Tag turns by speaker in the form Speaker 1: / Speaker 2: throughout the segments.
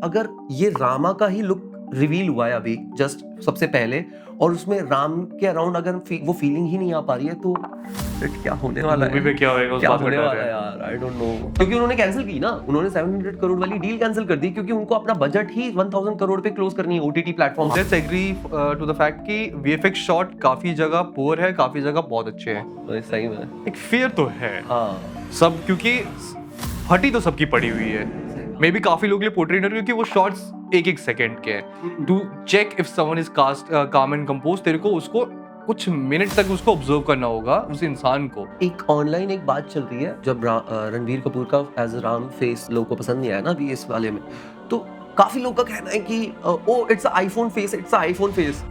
Speaker 1: अगर ये रामा का ही लुक रिवील हुआ है अभी जस्ट सबसे पहले, और उसमें राम के अराउंड अगर वो फीलिंग ही नहीं आ पा रही है, तो फिर क्या होने वाला
Speaker 2: मूवी
Speaker 1: है?
Speaker 2: में क्या होएगा उस
Speaker 1: क्या
Speaker 2: बात का
Speaker 1: होने
Speaker 2: डर
Speaker 1: वाला है
Speaker 2: है।
Speaker 1: यार? आई डोंट नो, क्योंकि उन्होंने कैंसिल की ना, उन्होंने 700 करोड़ वाली डील कैंसिल कर दी क्योंकि उनको अपना बजट ही 1000 करोड़ पे क्लोज करनी है ओटीटी प्लेटफॉर्म से।
Speaker 2: Let's agree to the fact कि वीएफएक्स शॉट काफी जगह पुअर है, काफी जगह बहुत अच्छे हैं।
Speaker 1: सही में
Speaker 2: एक फियर तो है
Speaker 1: हाँ,
Speaker 2: सब, क्योंकि फटी तो सबकी पड़ी हुई है। मे बी काफी लोगों के लिए पोर्ट्रेट, क्योंकि वो शॉट्स एक सेकंड के हैं। To check if someone is cast काम एंड कंपोज, तेरे को उसको कुछ मिनट तक उसको ऑब्जर्व करना होगा उस इंसान को।
Speaker 1: एक ऑनलाइन एक बात चल रही है, जब रणबीर कपूर का एज राम फेस लोगों को पसंद नहीं आया ना अभी इस वाले में, तो काफी लोगों का कहना है कि oh it's iPhone face, it's iPhone face.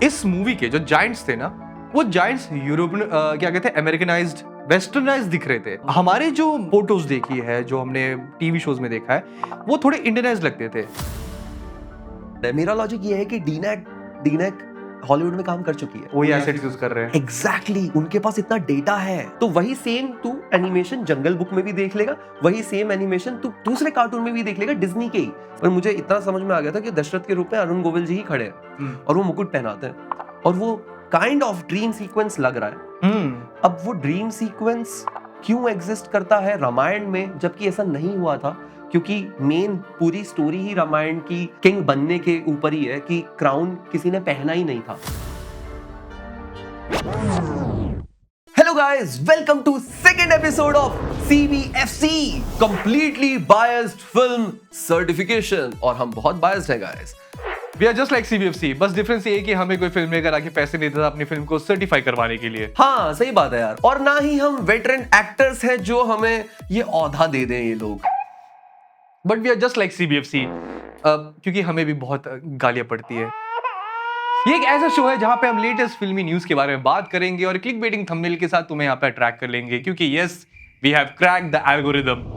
Speaker 2: इस मूवी के जो जायंट्स थे ना, वो जायंट्स यूरोपियन क्या कहते हैं, अमेरिकनाइज्ड वेस्टर्नाइज्ड दिख रहे थे। हमारे जो फोटोज देखी है, जो हमने टीवी शोज में देखा है, वो थोड़े इंडियनाइज्ड लगते थे।
Speaker 1: मेरा लॉजिक ये है कि डीनेक हॉलीवुड में काम कर चुकी है,
Speaker 2: वही एसेट्स यूज कर रहे हैं।
Speaker 1: एग्जैक्टली उनके पास इतना डेटा है, तो वही सेम तू एनिमेशन जंगल बुक में भी देख लेगा, वही सेम एनिमेशन तू दूसरे कार्टून में भी देख लेगा डिज्नी के ही। पर मुझे इतना समझ में आ गया था कि दशरथ के रूप में अरुण गोविल जी ही खड़े हैं और वो मुकुट पहनाते हैं और वो काइंड ऑफ ड्रीम सीक्वेंस लग रहा है। अब वो ड्रीम सीक्वेंस क्यों एग्जिस्ट करता है रामायण में, जबकि ऐसा नहीं हुआ था? क्योंकि मेन पूरी स्टोरी ही रामायण की किंग बनने के ऊपर ही है कि क्राउन किसी ने पहना ही नहीं था। Hello guys, welcome to second episode of CBFC, completely biased film certification. और हम बहुत बायस्ड हैं guys.
Speaker 2: We are just like CBFC, बस डिफरेंस ये है कि हमें कोई फिल्म लेकर आके पैसे नहीं देता अपनी फिल्म को सर्टिफाई करवाने के लिए।
Speaker 1: हाँ सही बात है यार, और ना ही हम वेटरन एक्टर्स हैं जो हमें ये औधा दे दें ये लोग।
Speaker 2: But we are just like CBFC, क्योंकि हमें भी बहुत गालियां पड़ती है। ये एक ऐसा शो है जहां पे हम लेटेस्ट फिल्मी न्यूज के बारे में बात करेंगे और क्लिक बेटिंग थंबनेल के साथ तुम्हें यहाँ पे अट्रैक्ट कर लेंगे, क्योंकि yes, we have cracked the algorithm.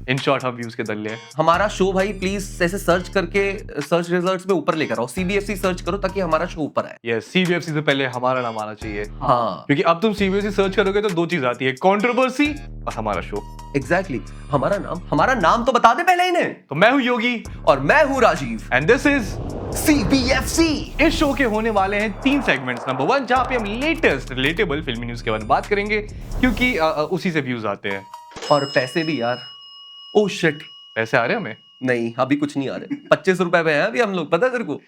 Speaker 2: In short हम व्यूज के दल्ले हैं।
Speaker 1: हमारा शो भाई प्लीज ऐसे सर्च करके सर्च रिजल्ट्स में ऊपर लेकर आओ, सीबीएफसी सर्च करो ताकि हमारा शो ऊपर आए।
Speaker 2: यस, CBFC से पहले हमारा नाम आना चाहिए।
Speaker 1: हाँ
Speaker 2: क्योंकि अब तुम CBFC सर्च करोगे तो दो चीज आती है, कंट्रोवर्सी और हमारा शो।
Speaker 1: एग्जैक्टली, हमारा नाम तो बता दे पहले इन्हें।
Speaker 2: तो मैं हूं योगी
Speaker 1: और मैं हूं Rajeev
Speaker 2: and this is
Speaker 1: CBFC.
Speaker 2: इस शो के होने वाले हैं 3 सेगमेंट्स। नंबर 1, जहां पे हम लेटेस्ट रिलेटेबल फिल्मी न्यूज के बारे में बात करेंगे, क्योंकि उसी से व्यूज आते हैं
Speaker 1: और पैसे भी यार। ओह शिट,
Speaker 2: पैसे आ रहे हैं हमें।
Speaker 1: नहीं अभी कुछ नहीं आ रहे। 25 रुपए पे हैं अभी हम लोग, पता है तेरे को?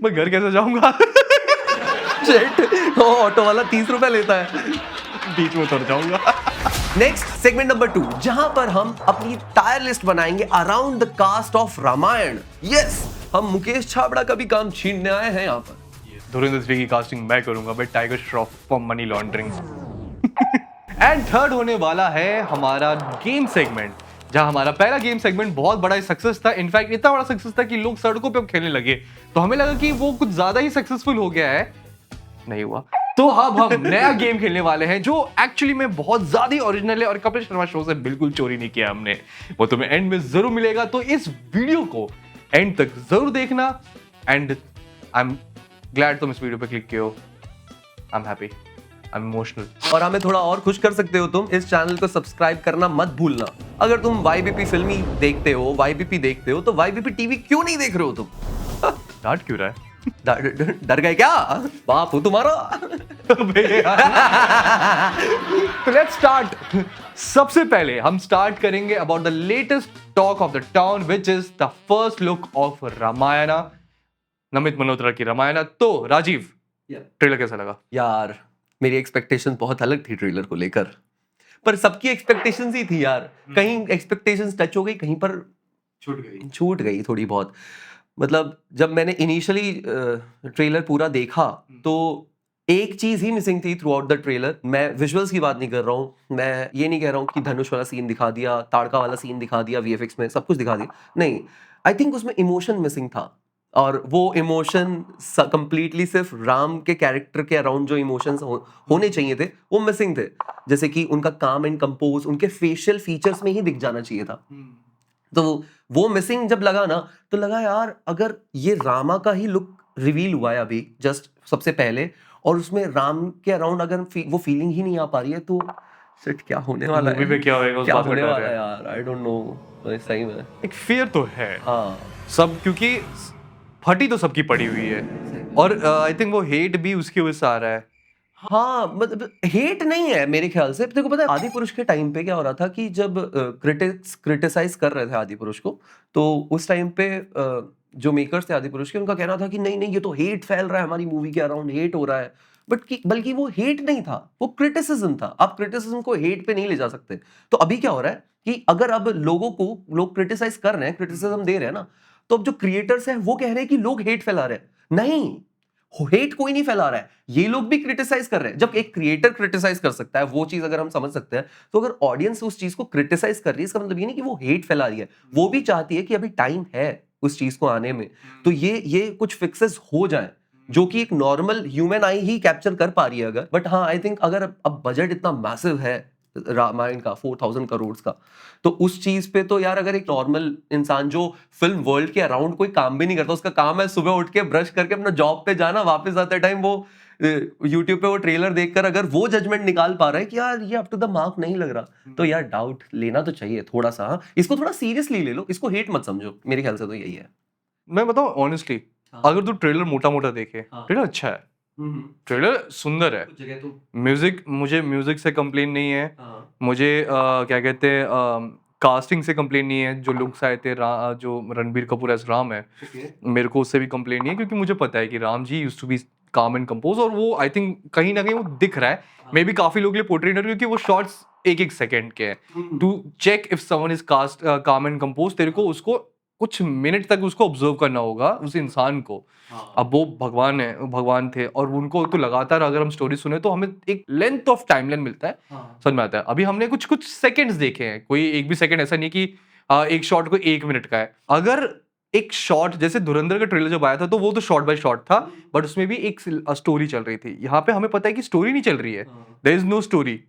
Speaker 2: मैं घर कैसे जाऊंगा?
Speaker 1: शिट, ऑटो वाला 30 रुपए लेता है।
Speaker 2: बीच में उतर जाऊंगा।
Speaker 1: नेक्स्ट सेगमेंट नंबर 2, जहां पर हम अपनी टायर लिस्ट बनाएंगे around the cast of Ramayan. Yes, हम मुकेश छाबड़ा का भी काम छीनने आए हैं यहाँ पर।
Speaker 2: धुरंधर 3 की कास्टिंग मैं करूंगा, but tiger Shroff for money laundering. And third होने वाला है हमारा गेम सेगमेंट, जहां हमारा पहला गेम सेगमेंट बहुत बड़ा सक्सेस था। इनफैक्ट इतना बड़ा सक्सेस था कि लोग सड़कों पे अब खेलने लगे, तो हमें लगा कि वो कुछ ज्यादा ही सक्सेसफुल हो गया है। नहीं हुआ। तो अब हम नया गेम खेलने वाले हैं जो एक्चुअली में बहुत ज्यादा ओरिजिनल है और कपिल शर्मा शो से बिल्कुल चोरी नहीं किया हमने। वो तुम्हें एंड में जरूर मिलेगा, तो इस वीडियो को एंड तक जरूर देखना। एंड आई एम ग्लैड तुम इस वीडियो पे क्लिक किए हो। I am happy, I am emotional.
Speaker 1: और हमें थोड़ा और खुश कर सकते हो तुम, इस चैनल को सब्सक्राइब करना मत भूलना। अगर तुम वाईबीपी फिल्मी देखते हो, वाईबीपी देखते हो, तो वाईबीपी टीवी क्यों नहीं देख रहे हो तुम?
Speaker 2: डांट क्यों रहा है?
Speaker 1: डर गए क्या? बाप हो तुम्हारा।
Speaker 2: तो लेट्स स्टार्ट। सबसे पहले हम स्टार्ट करेंगे about the latest talk of the town, which is the first look of Ramayana, Namit Malhotra की रामायणा। तो राजीव, ट्रेलर कैसा लगा?
Speaker 1: यार मेरी एक्सपेक्टेशन बहुत अलग थी ट्रेलर को लेकर, पर सबकी एक्सपेक्टेशंस ही थी यार। कहीं एक्सपेक्टेशंस टच हो गई, कहीं पर छूट गई थोड़ी बहुत। मतलब जब मैंने इनिशियली ट्रेलर पूरा देखा तो एक चीज ही मिसिंग थी थ्रू आउट द ट्रेलर। मैं विजुअल्स की बात नहीं कर रहा हूँ, मैं ये नहीं कह रहा हूँ कि धनुष वाला सीन दिखा दिया, ताड़का वाला सीन दिखा दिया, वीएफएक्स में सब कुछ दिखा दिया, नहीं। आई थिंक उसमें इमोशन मिसिंग था, और वो इमोशन कंप्लीटली सिर्फ राम के कैरेक्टर के अराउंड जो इमोशंस होने चाहिए थे वो मिसिंग थे। जैसे कि उनका काम एंड कंपोज उनके फेशियल फीचर्स में ही दिख जाना चाहिए था। तो वो मिसिंग जब लगा ना, तो लगा यार अगर ये रामा का ही लुक रिवील हुआ है अभी जस्ट सबसे पहले, और उसमें राम के अराउंड अगर वो फीलिंग ही नहीं आ पा रही है, तो शिट क्या होने वाला है,
Speaker 2: मूवी में क्या होएगा उस
Speaker 1: क्या
Speaker 2: बात का
Speaker 1: होने
Speaker 2: डर
Speaker 1: वाला
Speaker 2: है।
Speaker 1: है यार, आई डोंट नो सही में।
Speaker 2: एक फियर तो है
Speaker 1: हाँ
Speaker 2: सब, क्योंकि फटी तो सबकी पड़ी हुई है, और आई थिंक वो हेट भी उसकी वजह से आ रहा है।
Speaker 1: हाँ, मतलब हेट नहीं है मेरे ख्याल से। तेरे को पता है आदि पुरुष के टाइम पे क्या हो रहा था कि जब क्रिटिक्स क्रिटिसाइज कर रहे थे आदि पुरुष को, तो उस टाइम पे जो मेकर्स थे आदि पुरुष के, उनका कहना था कि नहीं नहीं ये तो हेट फैल रहा है, हमारी मूवी के अराउंड हेट हो रहा है। बल्कि वो हेट नहीं था, वो क्रिटिसिज्म था। आप क्रिटिसिज्म को हेट पे नहीं ले जा सकते। तो अभी क्या हो रहा है कि अगर अब लोगों को लोग क्रिटिसाइज कर रहे हैं, क्रिटिसिज्म दे रहे हैं ना, तो अब जो क्रिएटर्स हैं वो कह रहे हैं कि लोग हेट फैला रहे हैं। नहीं, हेट कोई नहीं फैला रहा है, ये लोग भी क्रिटिसाइज कर रहे हैं। जब एक क्रिएटर क्रिटिसाइज कर सकता है, वो चीज अगर हम समझ सकते हैं, तो अगर ऑडियंस उस चीज को क्रिटिसाइज कर रही है, इसका मतलब ये नहीं कि वो हेट फैला रही है। वो भी चाहती है कि अभी टाइम है उस चीज को आने में, तो ये कुछ फिक्सेस हो जाए जो कि एक नॉर्मल ह्यूमन आई ही कैप्चर कर पा रही है अगर। बट हाँ, आई थिंक अगर अब बजट इतना मैसिव है रामायण का 4000 करोड़ का, तो उस चीज पे तो यार अगर एक नॉर्मल इंसान जो फिल्म वर्ल्ड के अराउंड कोई काम भी नहीं करता, उसका काम है सुबह उठ के ब्रश करके अपना जॉब पे जाना, वापस आते टाइम वो यूट्यूब पे वो ट्रेलर देखकर अगर वो जजमेंट निकाल पा रहा है कि यार ये अप टू द मार्क नहीं लग रहा, तो यार डाउट लेना तो चाहिए थोड़ा सा। हाँ, इसको थोड़ा सीरियसली ले लो, इसको हेट मत समझो, मेरे ख्याल से तो यही है।
Speaker 2: मैं बताऊं ऑनेस्टली, अगर तू ट्रेलर मोटा मोटा देखे, ट्रेलर अच्छा है, ट्रेलर सुंदर है। म्यूजिक, मुझे म्यूजिक से कंप्लेन नहीं है, मुझे क्या कहते हैं कास्टिंग से कंप्लेन नहीं है। जो लुक्स आए थे, जो रणबीर कपूर एज राम है, मेरे को उससे भी कंप्लेन नहीं है, क्योंकि मुझे पता है कि Ram ji used to be काम एंड कंपोज, और वो आई थिंक कहीं ना कहीं वो दिख रहा है। मे बी काफी लोगों के लिए पोर्ट्रेट है, क्योंकि वो शॉट्स एक एक सेकंड के हैं। To check if someone is cast काम एंड कंपोज, तेरे को उसको कुछ मिनट तक उसको ऑब्जर्व करना होगा उस इंसान को। अब वो भगवान है, वो भगवान थे, और उनको तो लगातार अगर हम स्टोरी सुने तो हमें एक लेंथ ऑफ टाइमलाइन मिलता है, समझ में आता है। अभी हमने कुछ कुछ सेकंड्स देखे हैं, कोई एक भी सेकंड ऐसा नहीं कि एक शॉट को 1 मिनट का है। अगर एक शॉट, जैसे धुरंधर का ट्रेलर जब आया था, तो वो तो शॉट बाय शॉट था, बट उसमें भी एक स्टोरी चल रही थी। यहाँ पे हमें पता है कि स्टोरी नहीं चल रही है, there is no story,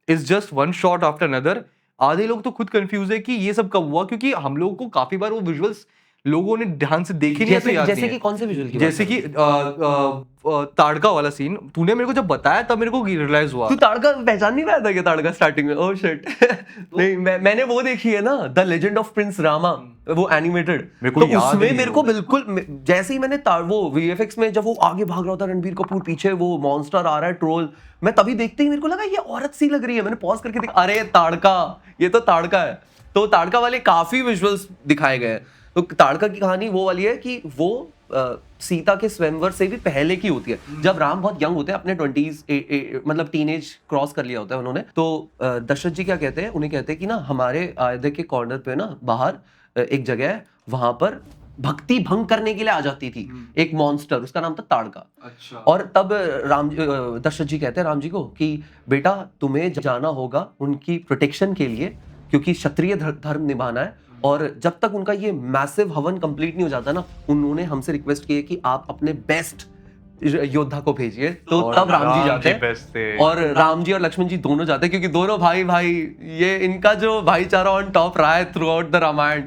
Speaker 2: it's just one shot after another. आधे लोग तो खुद कंफ्यूज है कि ये सब कब हुआ, क्योंकि हम लोगों को काफी बार वो विजुअल्स लोगों ने ध्यान से देखे नहीं है, तो याद
Speaker 1: जैसे
Speaker 2: नहीं
Speaker 1: कि
Speaker 2: है।
Speaker 1: कौन से विजुअल की
Speaker 2: जैसे कि ताड़का वाला सीन तूने मेरे को जब बताया तब मेरे को रियलाइज हुआ।
Speaker 1: तू ताड़का पहचान नहीं पाया था क्या? ताड़का स्टार्टिंग में, ओह शिट नहीं, मैंने वो देखी है ना, the legend of Prince Rama, वो एनिमेटेड।
Speaker 2: मेरे को
Speaker 1: तो
Speaker 2: याद
Speaker 1: उसमें
Speaker 2: नहीं
Speaker 1: मेरे को बिल्कुल जैसे ही मैंने वो वीएफएक्स में जब वो आगे भाग रहा था रणबीर कपूर, पीछे वो मॉन्स्टर आ रहा है ट्रोल, मैं तभी देखते ही मेरे को लगा ये औरत सी लग रही है। मैंने पॉज करके देखा, अरे ताड़का, ये तो ताड़का है। तो ताड़का वाले काफी विजुअल्स दिखाए गए हैं। तो ताड़का की कहानी वो वाली है कि वो सीता के स्वयंवर से भी पहले की होती है, जब राम बहुत यंग होते हैं, अपने 20s मतलब टीनेज क्रॉस कर लिया होता है उन्होंने। तो दशरथ जी क्या कहते हैं, उन्हें कहते हैं कि ना हमारे अयोध्या के कॉर्नर पे ना बाहर एक जगह है, वहां पर भक्ति भंग करने के लिए आ जाती थी एक मॉन्स्टर, उसका नाम था ताड़का। अच्छा। और तब दशरथ जी कहते हैं राम जी को कि बेटा तुम्हें जाना होगा उनकी प्रोटेक्शन के लिए, क्योंकि क्षत्रिय धर्म निभाना है। और जब तक उनका ये मैसिव हवन कंप्लीट नहीं हो जाता ना, उन्होंने हमसे रिक्वेस्ट की है कि आप अपने बेस्ट योद्धा को भेजिए। तो तब राम जी जाते हैं, और राम जी और लक्ष्मण जी दोनों जाते हैं, क्योंकि दोनों भाई ये इनका जो भाईचारा ऑन टॉप रहा है थ्रू आउट द रामायण,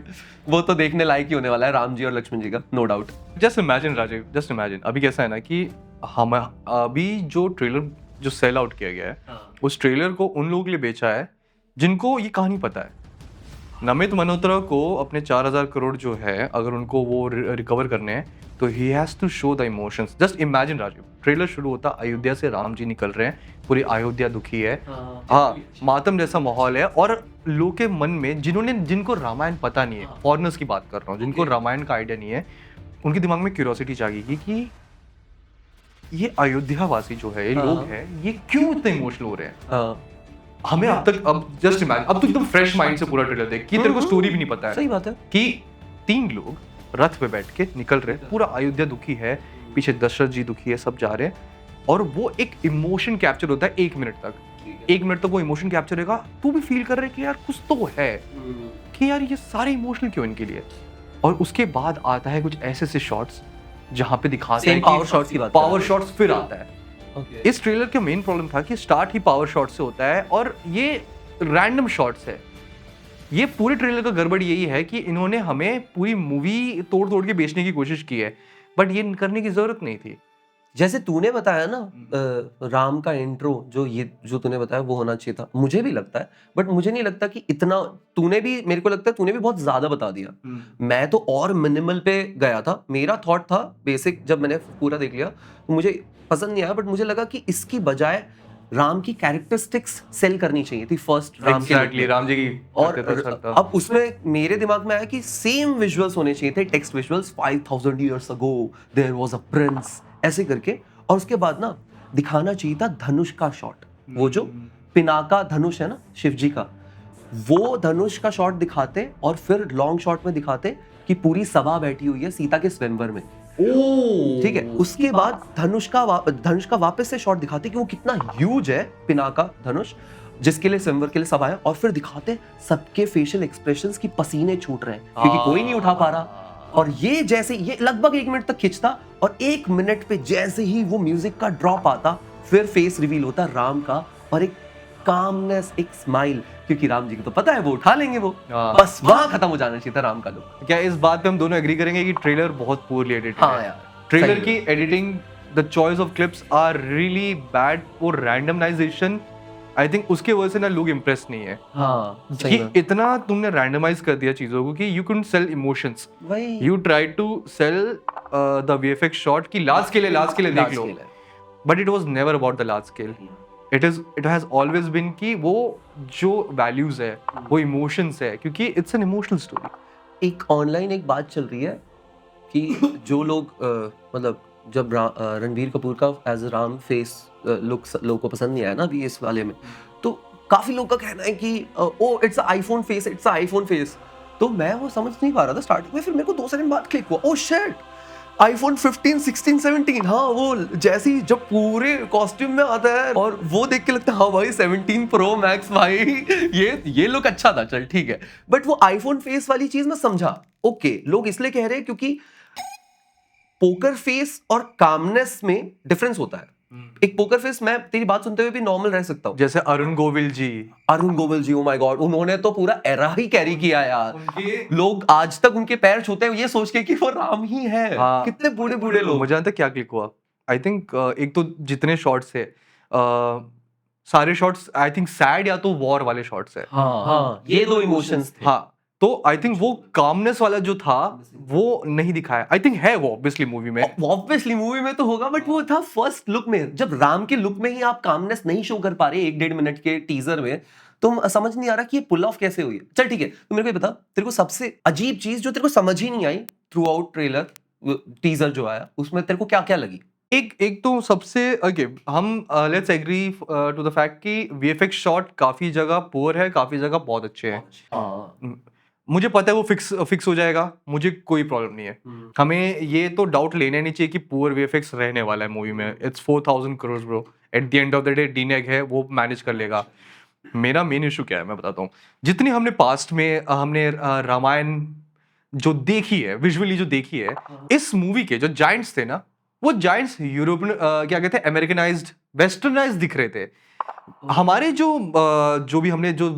Speaker 1: वो तो देखने लायक ही होने वाला है राम जी और लक्ष्मण जी का, no doubt.
Speaker 2: Just imagine Rajeev, just imagine अभी कैसा है ना कि हम अभी जो ट्रेलर जो सेल आउट किया गया है, उस ट्रेलर को उन लोगों के लिए बेचा है जिनको ये कहानी पता है। नमित मल्होत्रा को अपने 4000 करोड़ जो है, अगर उनको वो रिकवर करने हैं, तो he has to show the emotions. Just imagine Rajeev, trailer शुरू होता, अयोध्या से राम जी निकल रहे हैं, पूरी अयोध्या दुखी है, हाँ मातम जैसा माहौल है, और लोगों के मन में जिनको रामायण पता नहीं है, फॉरेनर्स की बात कर रहा हूँ, जिनको रामायण का आइडिया नहीं है, उनके दिमाग में क्यूरियोसिटी जागेगी कि ये अयोध्या वासी जो है, ये लोग हैं, ये क्यों इतने इमोशनल हो रहे हैं। हमें अब तक, अब जस्ट इमेजिन, अब तो एकदम फ्रेश माइंड से पूरा ट्रेलर देख कि तेरे को स्टोरी भी नहीं पता है।
Speaker 1: सही बात है कि
Speaker 2: 3 लोग रथ पे बैठ के निकल रहे, पूरा अयोध्या दुखी है, पीछे दशरथ जी दुखी है, सब जा रहे हैं, और वो एक इमोशन कैप्चर होता है 1 मिनट तक। 1 मिनट तक वो इमोशन कैप्चर होगा, तू भी फील कर रहा है कि यार कुछ तो है, कि यार ये सारे इमोशनल क्यों इनके लिए। और उसके बाद आता है कुछ ऐसे शॉट्स जहां पे दिखाते हैं
Speaker 1: पावर शॉट्स की बात,
Speaker 2: पावर शॉट्स फिर आता है। इस ट्रेलर का मेन प्रॉब्लम था कि स्टार्ट ही पावर शॉट से होता है, और ये रैंडम शॉट्स है। ये पूरे ट्रेलर का गड़बड़ यही है कि इन्होंने हमें पूरी मूवी तोड़ तोड़ के बेचने की कोशिश की है, बट ये करने की जरूरत नहीं थी।
Speaker 1: जैसे तूने बताया ना राम का इंट्रो जो तूने बताया वो होना चाहिए था, मुझे भी लगता है, बट मुझे नहीं लगता कि इतना तूने भी, मेरे को लगता है तूने भी बहुत ज्यादा बता दिया। मैं तो और मिनिमल पे गया था। मेरा थॉट था बेसिक, जब मैंने पूरा देख लिया तो मुझे पसंद नहीं आया, बट मुझे लगा कि इसकी बजाय राम की कैरेक्टरिस्टिक्स सेल करनी चाहिए थी फर्स्ट राम
Speaker 2: Exactly, राम जी की
Speaker 1: और
Speaker 2: करते तो अच्छा था।
Speaker 1: अब उसमें मेरे दिमाग में आया कि सेम विजुअल्स होने चाहिए थे, text visuals, 5000 years ago there was a prince, ऐसे करके। और उसके बाद ना दिखाना चाहिए था धनुष का शॉट, वो जो पिनाका धनुष है ना शिव जी का, वो धनुष का शॉट दिखाते और फिर लॉन्ग शॉट में दिखाते कि पूरी सभा बैठी हुई है सीता के स्वयंवर में। ठीक है, उसके बाद धनुष का वापस से शॉट दिखाते कि वो कितना ह्यूज है पिनाका धनुष, जिसके लिए स्वयंवर के लिए सब आए, और फिर दिखाते सबके फेशियल एक्सप्रेशंस की पसीने छूट रहे हैं क्योंकि कोई नहीं उठा पा रहा। और ये जैसे ये लगभग 1 मिनट तक खिंचता और 1 मिनट पे जैसे ही वो म्यूजिक का ड्रॉप आता फिर फेस रिवील होता राम का और एक कामनेस, एक स्माइल, क्योंकि राम जी को तो पता है वो उठा लेंगे वो, बस वहां खत्म हो जाना चाहिए था राम का लुक।
Speaker 2: क्या इस बात पे हम दोनों एग्री करेंगे कि ट्रेलर बहुत पोरली एडिटेड
Speaker 1: हाँ
Speaker 2: है?
Speaker 1: यार,
Speaker 2: ट्रेलर की editing, the choice of clips are really bad, और रैंडमाइजेशन आई थिंक उसके वजह से ना लोग इम्प्रेस नहीं है।
Speaker 1: हाँ,
Speaker 2: कि इतना तुमने रैंडमाइज कर दिया चीजों को कि you can sell emotions, you try to sell the VFX shot की लार्ज स्केल देख लो, but it was never about the large scale. It has always been कि वो जो वैल्यूज है वो इमोशंस है, क्योंकि इट्स एन इमोशनल स्टोरी।
Speaker 1: एक ऑनलाइन एक बात चल रही है कि जो लोग मतलब जब रणबीर कपूर का एज राम फेस लुक लोगों को पसंद नहीं आया ना अभी इस वाले में, तो काफी लोगों का कहना है कि oh it's iPhone face, it's iPhone face. तो मैं वो समझ नहीं पा रहा था स्टार्टिंग में, फिर मेरे को 2 सेकंड बाद क्लिक हुआ, ओ शिट, आईफोन 15, 16, 17, हाँ वो जैसी जब पूरे कॉस्ट्यूम में आता है और वो देख के लगता है हाँ भाई 17 प्रो मैक्स भाई, ये लुक अच्छा था, चल ठीक है। बट वो आईफोन फेस वाली चीज मैं समझा, ओके लोग इसलिए कह रहे हैं क्योंकि पोकर फेस और कामनेस में डिफरेंस होता है। एक पोकर फेस, मैं तेरी बात सुनते हुए भी नॉर्मल रह सकता हूँ,
Speaker 2: जैसे अरुण गोविल जी,
Speaker 1: ओ माय गॉड, उन्होंने तो पूरा एरा ही कैरी किया यार। लोग आज तक उनके पैर छूते हैं ये सोच के कि वो राम ही है।
Speaker 2: हाँ,
Speaker 1: कितने बूढ़े लोग।
Speaker 2: मुझे जानते क्या क्लिक हुआ, आई थिंक एक तो जितने शॉट्स है सारे शॉट्स आई थिंक सैड या तो वॉर वाले शॉट्स है।
Speaker 1: हाँ, ये 2 इमोशंस थे।
Speaker 2: हाँ, तो आई थिंक वो कामनेस वाला जो था वो नहीं दिखाया। आई थिंक है वो ऑब्वियसली मूवी में तो होगा, बट वो था फर्स्ट लुक में। जब राम के लुक में ही आप कामनेस नहीं शो कर पा रहे 1-1.5 मिनट के टीजर में, तो समझ नहीं आ रहा कि ये पुल ऑफ कैसे हुई है। चल ठीक है, तो मेरे को बता, तेरे को सबसे अजीब चीज जो तेरे को समझ ही नहीं आई थ्रू आउट ट्रेलर टीजर जो आया उसमें, तेरे को क्या क्या लगी? एक तो सबसे ओके, हम let's agree to the fact कि वीएफएक्स शॉट काफी जगह पुअर है, काफी जगह बहुत अच्छे हैं। मुझे पता है वो फिक्स हो जाएगा, मुझे कोई प्रॉब्लम नहीं है। हमें ये तो डाउट लेना नहीं चाहिए कि पुअर वीएफएक्स रहने वाला है मूवी में। It's 4000 crore bro, at the end of the day डीनेग है, वो मैनेज कर लेगा। मेरा मेन इशू क्या है मैं बताता हूँ। जितनी हमने पास्ट में हमने रामायण जो देखी है, विजुअली जो देखी है, इस मूवी के जो जायंट्स थे ना, वो जायंट्स यूरोपियन क्या कहते हैं, अमेरिकनाइज्ड, वेस्टर्नाइज्ड दिख रहे थे। हमारे जो भी हमने जो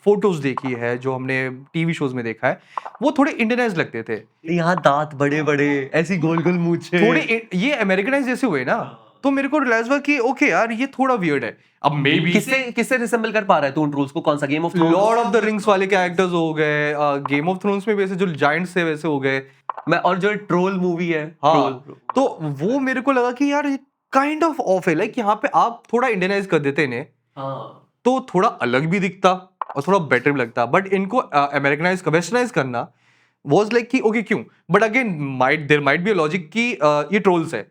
Speaker 2: फोटोज देखी है, जो हमने टीवी शोज में देखा है, वो थोड़े इंडियनाइज्ड लगते थे।
Speaker 1: यहाँ दांत बड़े बड़े, ऐसी गोल गोल मूंछें,
Speaker 2: थोड़े ये अमेरिकनाइज जैसे हुए ना, तो मेरे को रियलाइज हुआ कि ओके यार ये थोड़ा वियर्ड है। अब मे बी
Speaker 1: किससे रिसेंबल कर पा रहा है तू उन रूल्स को? कौन सा? Game of thrones,
Speaker 2: Lord of the rings वाले कैरेक्टर्स हो गए, गेम ऑफ थ्रोन्स में वैसे जो जायंट्स थे वैसे हो गए,
Speaker 1: और जो ट्रोल मूवी है,
Speaker 2: हाँ, तो वो मेरे को लगा कि यार काइंड ऑफ ऑफ है, लाइक यहाँ पे आप थोड़ा इंडियनाइज कर देते इन्हें, तो थोड़ा अलग भी दिखता और थोड़ा बेटर भी लगता। बट इनको अमेरिकनाइज वेस्टर्नाइज करना वाज लाइक कि ओके क्यों, but again there might be a logic कि ये ट्रोल्स है,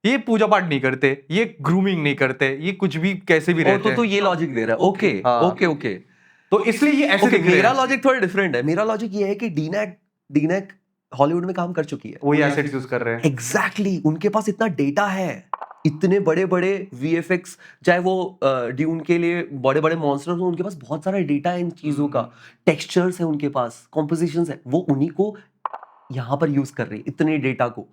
Speaker 2: ये पूजा पाठ नहीं करते, ये ग्रूमिंग नहीं करते, ये कुछ भी कैसे भी रहते हैं।
Speaker 1: तो ये लॉजिक दे रहा है, ओके,
Speaker 2: तो इसलिए ये ऐसे दिख रहे हैं।
Speaker 1: मेरा लॉजिक थोड़ा डिफरेंट है। मेरा लॉजिक ये है कि डीनेक हॉलीवुड में काम कर चुकी है,
Speaker 2: वही एसेट्स यूज कर रहे हैं।
Speaker 1: एग्जैक्टली, उनके पास इतना डेटा है, इतने बड़े बड़े वीएफएक्स, चाहे वो ड्यून के लिए बड़े बड़े मॉन्स्टर्स हो, उनके पास बहुत सारा डेटा है इन चीजों का, टेक्सचर्स है उनके पास, कॉम्पोजिशंस है, वो उन्हीं को यहाँ पर यूज कर रही है, इतने डेटा को।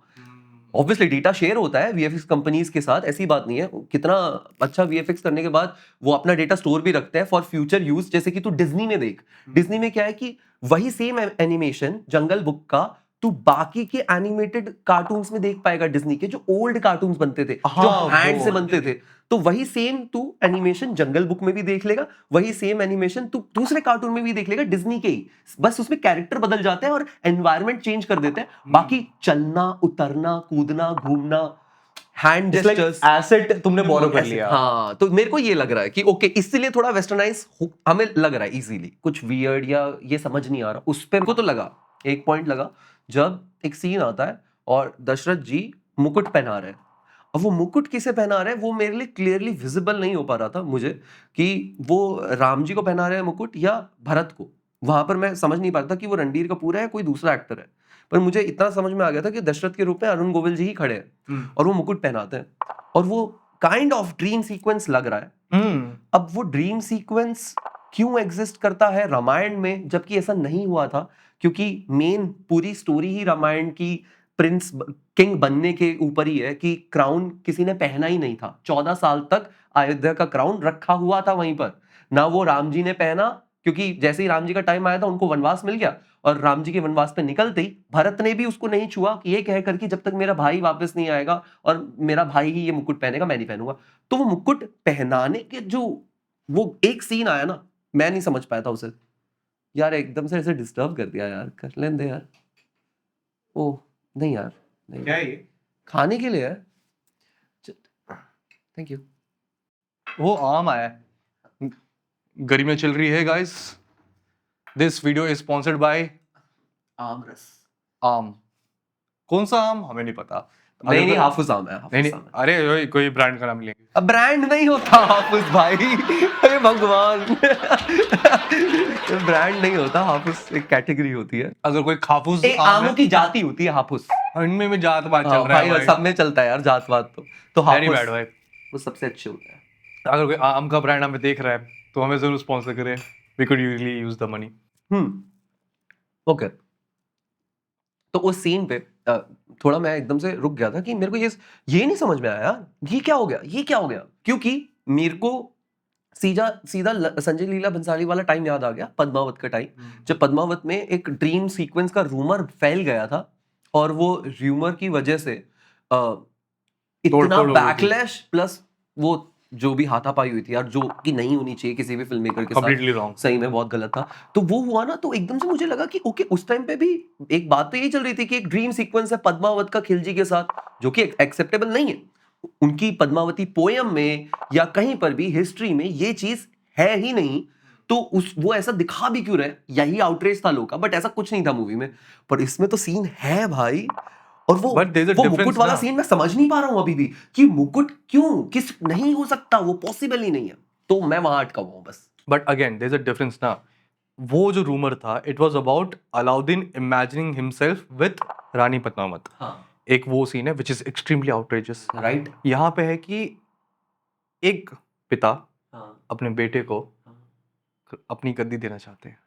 Speaker 1: ऑब्वियसली डेटा शेयर होता है वीएफएक्स कंपनीज के साथ, ऐसी बात नहीं है। कितना अच्छा वीएफएक्स करने के बाद वो अपना डेटा स्टोर भी रखते हैं फॉर फ्यूचर यूज। जैसे कि तू डिज्नी में देख, डिज्नी में क्या है कि वही सेम एनिमेशन जंगल बुक का तू बाकी के एनिमेटेड कार्टून्स में देख पाएगा डिज्नी के, जो ओल्ड कार्टून्स बनते थे, जो हैंड से बनते थे। तो वही सेम तू एनिमेशन जंगल बुक में भी देख लेगा, वही सेम एनिमेशन तू दूसरे कार्टून में भी देख लेगा डिज्नी के ही, बस उसमें कैरेक्टर बदल जाते हैं और एनवायरनमेंट चेंज कर देते हैं। बाकी चलना, उतरना, कूदना, घूमना, हैंड जेस्चर्स,
Speaker 2: एसेट तुमने बोरो कर लिया।
Speaker 1: हाँ, तो मेरे को ये लग रहा है कि ओके, इसलिए थोड़ा वेस्टर्नाइज हमें लग रहा है इजीली, कुछ वियर्ड या ये समझ नहीं आ रहा। उस पे मेरे को तो लगा, एक पॉइंट लगा जब एक सीन आता है और दशरथ जी मुकुट पहना रहे हैं। अब वो मुकुट किसे पहना रहे हैं वो मेरे लिए क्लियरली विजिबल नहीं हो पा रहा था मुझे, कि वो राम जी को पहना रहे हैं मुकुट या भरत को। वहां पर मैं समझ नहीं पा रहा था कि वो रणबीर कपूर है या कोई दूसरा एक्टर है, पर मुझे इतना समझ में आ गया था कि दशरथ के रूप में अरुण गोविल जी ही खड़े हैं और वो मुकुट पहनाते हैं और वो काइंड ऑफ ड्रीम सीक्वेंस लग रहा है। अब वो ड्रीम सीक्वेंस क्यों एग्जिस्ट करता है रामायण में, जबकि ऐसा नहीं हुआ था, क्योंकि मेन पूरी स्टोरी ही रामायण की प्रिंस किंग बनने के ऊपर ही है कि क्राउन किसी ने पहना ही नहीं था। 14 साल तक अयोध्या का क्राउन रखा हुआ था वहीं पर, ना वो राम जी ने पहना, क्योंकि जैसे ही राम जी का टाइम आया था उनको वनवास मिल गया और राम जी के वनवास पे निकलते ही भरत ने भी उसको नहीं छुआ, कि ये कहकर कि जब तक मेरा भाई वापस नहीं आएगा और मेरा भाई ही ये मुकुट पहनेगा, मैं नहीं पहनूंगा। तो वो मुकुट पहनाने के जो वो एक सीन आया ना, मैं नहीं समझ पाया था उसे यार, एकदम से ऐसे डिस्टर्ब कर दिया यार, कर लेने दे यार। ओह नहीं यार, नहीं,
Speaker 2: क्या है ये?
Speaker 1: खाने के लिए है। Thank you.
Speaker 2: वो आम आया है, गर्मियां चल रही है guys. This video is sponsored by
Speaker 1: आम रस।
Speaker 2: आम। कौन सा आम हमें नहीं पता।
Speaker 1: नहीं, हाफुज आम है, हाफुज
Speaker 2: नहीं,
Speaker 1: आम है।
Speaker 2: अरे कोई ब्रांड का नाम लेंगे।
Speaker 1: अब ब्रांड नहीं होता हाफुज भाई, अरे भगवान ब्रांड नहीं होता हाफुज, एक कैटेगरी होती है।
Speaker 2: अगर कोई खाफूस
Speaker 1: एक आमों की जाति होती है हाफुज।
Speaker 2: इनमें में जात पात चल रहा है
Speaker 1: भाई, सब में चलता है यार जात पात, तो
Speaker 2: वेरी
Speaker 1: हाफुज
Speaker 2: बैड भाई।
Speaker 1: वो सबसे अच्छे होते हैं।
Speaker 2: अगर कोई आम का ब्रांड हमें देख रहा है तो हमें जरूर स्पॉन्सर करें, we could usually use the money.
Speaker 1: Okay. तो उस सीन पे थोड़ा मैं एकदम से रुक गया था कि मेरे को ये नहीं समझ में आया यार, ये क्या हो गया, ये क्या हो गया, क्योंकि मेरे को सीधा संजय लीला भंसाली वाला टाइम याद आ गया, पद्मावत का टाइम, जब पद्मावत में एक ड्रीम सीक्वेंस का रूमर फैल गया था और वो रूमर की वजह से इतना बैकलैश प्लस वो जो भी हाथापाई हुई थी यार, जो कि नहीं होनी चाहिए किसी भी फिल्म मेकर के साथ, सही में बहुत गलत था। तो वो हुआ ना, तो एकदम से मुझे लगा कि ओके, उस टाइम पे भी एक बात तो यही चल रही थी कि एक ड्रीम सीक्वेंस है पद्मावत का खिलजी के साथ, जो कि एक्सेप्टेबल नहीं है उनकी पद्मावती पोयम में या कहीं पर भी हिस्ट्री में, ये चीज है ही नहीं। तो वो ऐसा दिखा भी क्यों रहे, यही आउटरेज था लोगों का, बट ऐसा कुछ नहीं था मूवी में, पर इसमें तो सीन है भाई। और वो मुकुट वाला सीन मैं समझ नहीं पा रहा हूं अभी भी कि मुकुट क्यों, किस नहीं हो सकता, वो पॉसिबल ही नहीं है, तो मैं वहां अटका हुआ हूं बस।
Speaker 2: But again there is a difference ना, वो जो रूमर था it was about Alauddin imagining himself with Rani Padmavat. एक वो सीन है which is extremely outrageous, right. यहाँ पे है कि एक पिता अपने बेटे को अपनी गद्दी देना चाहते हैं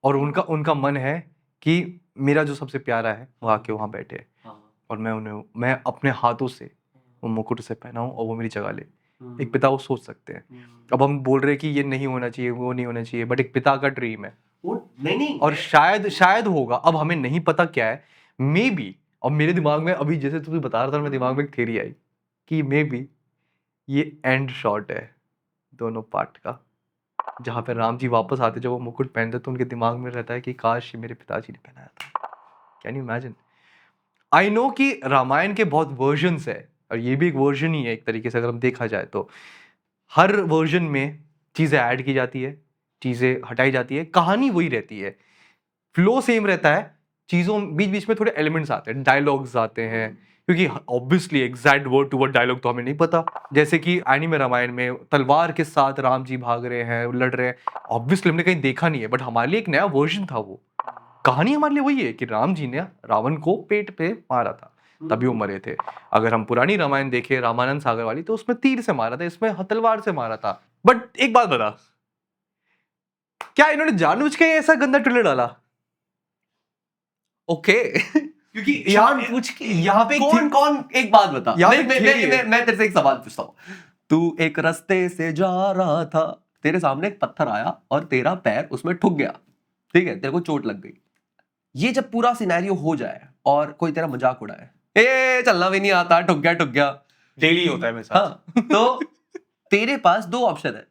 Speaker 2: और उनका मन है कि मेरा जो सबसे प्यारा है वो आके वहाँ बैठे और मैं अपने हाथों से वो मुकुट से पहनाऊं और वो मेरी जगह ले। एक पिता वो सोच सकते हैं। अब हम बोल रहे हैं कि ये नहीं होना चाहिए, वो नहीं होना चाहिए, बट एक पिता का ड्रीम है नहीं। और शायद होगा, अब हमें नहीं पता क्या है, मे बी। और मेरे दिमाग में अभी जैसे तुझे बता रहा था, मेरे दिमाग में एक थ्योरी आई कि मे बी ये एंड शॉट है दोनों पार्ट का, जहाँ पे राम जी वापस आते, जब वो मुकुट पहनते तो उनके दिमाग में रहता है कि काश ये मेरे पिताजी ने पहनाया था। Can you imagine? I know कि रामायण के बहुत वर्जन्स है और ये भी एक वर्जन ही है एक तरीके से, अगर हम देखा जाए तो हर वर्जन में चीज़ें ऐड की जाती है, चीज़ें हटाई जाती है, कहानी वही रहती है, फ्लो सेम रहता है, चीज़ों बीच बीच में थोड़े एलिमेंट्स आते हैं, डायलॉग्स आते हैं, क्योंकि obviously exact word to word dialogue तो हमें नहीं पता। जैसे कि एनीमे रामायण में तलवार के साथ राम जी भाग रहे हैं, लड़ रहे हैं, ऑब्वियसली हमने कहीं देखा नहीं है, बट हमारे लिए एक नया वर्जन था। वो कहानी हमारे लिए वही है कि राम जी ने रावण को पेट पे मारा था, तभी वो मरे थे। अगर हम पुरानी रामायण देखें, रामानंद सागर वाली, तो उसमें तीर से मारा था, इसमें तलवार से मारा था। बट एक बात बता, क्या इन्होंने जानबूझ के ऐसा गंदा ट्रेलर डाला?
Speaker 1: ओके क्योंकि यहाँ पे कौन एक बात बता, मैं तेरे से एक सवाल पूछता हूँ। तू एक रास्ते से जा रहा था, तेरे सामने एक पत्थर आया और तेरा पैर उसमें ठुक गया, ठीक है, तेरे को चोट लग गई, ये जब पूरा सिनेरियो हो जाए और कोई तेरा मजाक उड़ाए, ए चलना भी नहीं आता, ठुक गया,
Speaker 2: डेली होता है मेरे साथ।
Speaker 1: हाँ, तो तेरे पास दो ऑप्शन है,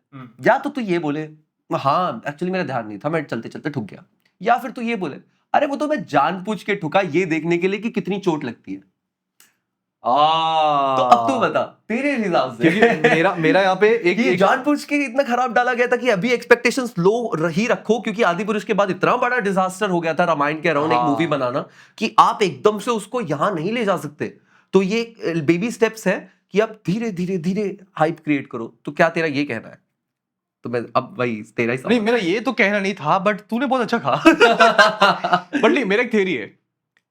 Speaker 1: या तो तू ये बोले हाँ एक्चुअली मेरा ध्यान नहीं था, मैं चलते चलते ठुक गया, या फिर तू ये बोले अरे वो तो मैं जानबूझ के ठुका ये देखने के लिए कि कितनी चोट लगती है। तो अब तू बता तेरे हिसाब से,
Speaker 2: क्योंकि मेरा यहाँ पे
Speaker 1: ये जानबूझ के इतना खराब डाला गया था कि अभी एक्सपेक्टेशंस लो ही रखो, क्योंकि आदिपुरुष के बाद इतना बड़ा डिजास्टर हो गया था रामायण के अराउंड एक मूवी बनाना कि आप एकदम से उसको यहाँ नहीं ले जा सकते। तो ये बेबी स्टेप्स है कि आप धीरे धीरे धीरे हाइप क्रिएट करो। तो क्या तेरा ये कहना है? तो मैं अब भाई तेरा ही
Speaker 2: नहीं, मेरा ये तो कहना नहीं था, बट तूने बहुत अच्छा कहा। बट नहीं, मेरा एक थ्योरी है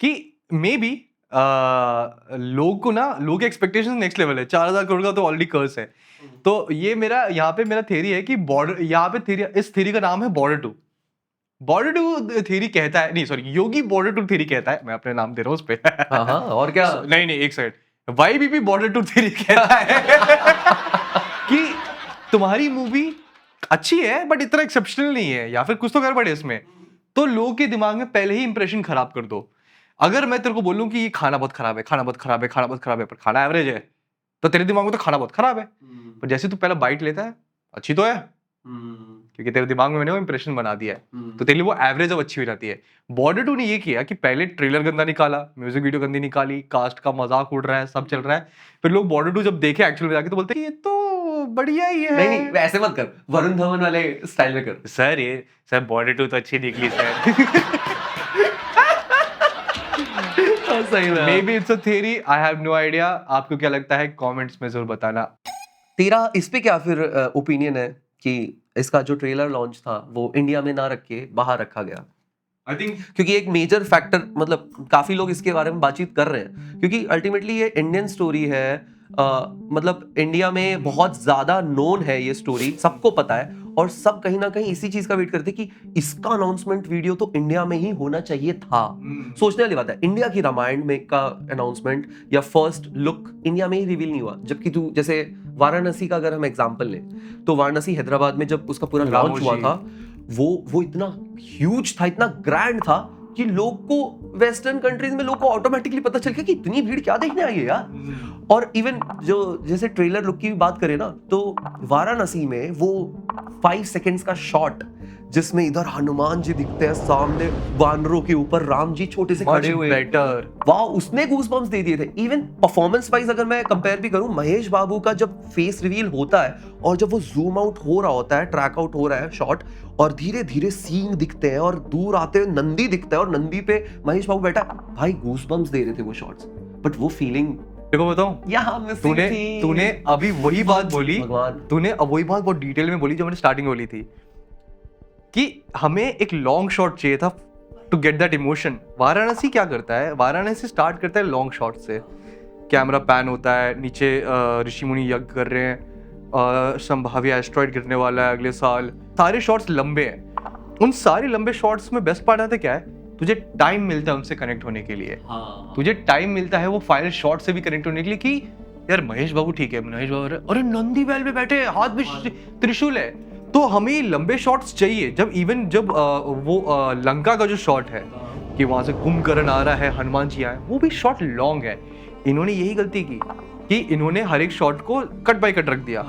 Speaker 2: कि मे बी लोग को ना, लोग के एक्सपेक्टेशंस नेक्स्ट लेवल है। 4000 करोड़ का तो ऑलरेडी कर्स है। तो ये मेरा यहाँ पे मेरा थ्योरी है कि बॉर्डर, यहाँ पे थ्योरी, इस थ्योरी का नाम है border two. Border two theory कहता है, नहीं sorry, Yogi border two theory कहता है, मैं अपने नाम दे रहा हूँ उस पे।
Speaker 1: हाँ, और क्या?
Speaker 2: नहीं एक second, YBP border two theory कहता है कि तुम्हारी मूवी अच्छी है बट इतना एक्सेप्शनल नहीं है, या फिर कुछ तो गड़बड़ है इसमें, तो लोगों के दिमाग में पहले ही इंप्रेशन खराब कर दो। अगर मैं तेरे को बोलूं कि ये खाना बहुत खराब है, खाना बहुत खराब है, खाना बहुत खराब है, पर खाना एवरेज है, तो तेरे दिमाग में तो खाना बहुत खराब है। पर जैसे तू पहला बाइट लेता है, अच्छी तो है, क्योंकि तेरे दिमाग में मैंने वो इंप्रेशन बना दिया है, तो तेरे लिए वो एवरेज अब अच्छी हो जाती है। बॉर्डर टू ने ये किया कि पहले ट्रेलर गंदा निकाला, म्यूजिक वीडियो गंदी निकाली, कास्ट का मजाक उड़ रहा है, सब चल रहा है, फिर लोग बॉर्डर टू जब देखे एक्चुअल में जाके तो बोलते हैं ये तो बढ़िया ही है।
Speaker 1: नहीं ऐसे मत कर, वरुण धवन वाले स्टाइल में कर।
Speaker 2: सर बॉर्डर टू तो अच्छी निकली सर।
Speaker 1: सही में
Speaker 2: maybe it's a theory, I have no idea. आपको क्या लगता है कमेंट्स में जरूर बताना।
Speaker 1: तेरा इस पे क्या फिर ओपिनियन है कि इसका जो ट्रेलर लॉन्च था वो इंडिया में ना रख के बाहर रखा गया?
Speaker 2: आई थिंक
Speaker 1: क्योंकि एक मेजर फैक्टर, मतलब काफी लोग इसके बारे में बातचीत कर रहे हैं, क्योंकि अल्टीमेटली ये इंडियन स्टोरी है। मतलब इंडिया में बहुत ज्यादा नोन है ये स्टोरी, सबको पता है, और सब कहीं ना कहीं इसी चीज का वेट करते कि इसका अनाउंसमेंट वीडियो तो इंडिया में ही होना चाहिए था। सोचने वाली बात है, इंडिया की रामायण में का अनाउंसमेंट या फर्स्ट लुक इंडिया में ही रिवील नहीं हुआ, जबकि तू जैसे वाराणसी का अगर हम एग्जांपल लें, तो वाराणसी हैदराबाद में जब उसका पूरा लॉन्च हुआ था, वो इतना ह्यूज था, इतना ग्रैंड था कि लोग को, वेस्टर्न कंट्रीज में लोग को ऑटोमेटिकली पता चल गया कि इतनी भीड़ क्या देखने आई है यार। और इवन जो जैसे ट्रेलर लुक की बात करें ना, तो वाराणसी में वो 5 सेकंड्स का शॉट जिसमें इधर हनुमान जी दिखते हैं, सामने वानरों के ऊपर राम जी छोटे से खड़े हुए,
Speaker 2: बेटर,
Speaker 1: वाह, उसने गूज़बम्प्स दे दिए थे। इवन परफॉर्मेंस वाइज अगर मैं कंपेयर भी करूं, महेश बाबू का जब फेस रिवील होता है और जब वो जूम आउट हो रहा होता है, ट्रैक आउट हो रहा है शॉट, और धीरे धीरे सींग दिखते हैं और दूर आते हुए नंदी दिखता है और नंदी पे महेश बाबू बैठा, भाई गूज़बम्प्स दे रहे थे वो शॉट्स। बट वो फीलिंग
Speaker 2: देखो बताऊं, तूने अभी वही बात बोली, तूने अब वही बात बहुत डिटेल में बोली जो मैंने स्टार्टिंग बोली थी कि हमें एक लॉन्ग शॉट चाहिए था to get that emotion. Varanasi क्या करता है, वाराणसी स्टार्ट करता है लॉन्ग शॉट से, कैमरा पैन होता है, नीचे ऋषि मुनि यज्ञ कर रहे हैं, संभाव्य एस्ट्रॉइड गिरने वाला है अगले साल, सारे शॉट्स लंबे हैं। उन सारे लंबे शॉट्स में बेस्ट पार्ट आता है क्या है, तुझे टाइम मिलता है उनसे कनेक्ट होने के लिए। तुझे टाइम मिलता है वो फाइनल शॉट से भी कनेक्ट होने के लिए कि यार महेश बाबू ठीक है, महेश बाबू अरे नंदी बैल पे बैठे, हाथ में त्रिशूल है, तो हमें लंबे शॉट्स चाहिए। जब वो लंका का जो शॉट है कि वहां से कुंभकर्ण आ रहा है, हनुमान जी आए, वो भी शॉट लॉन्ग है। इन्होंने यही गलती की कि इन्होंने हर एक शॉट को कट बाय कट रख दिया।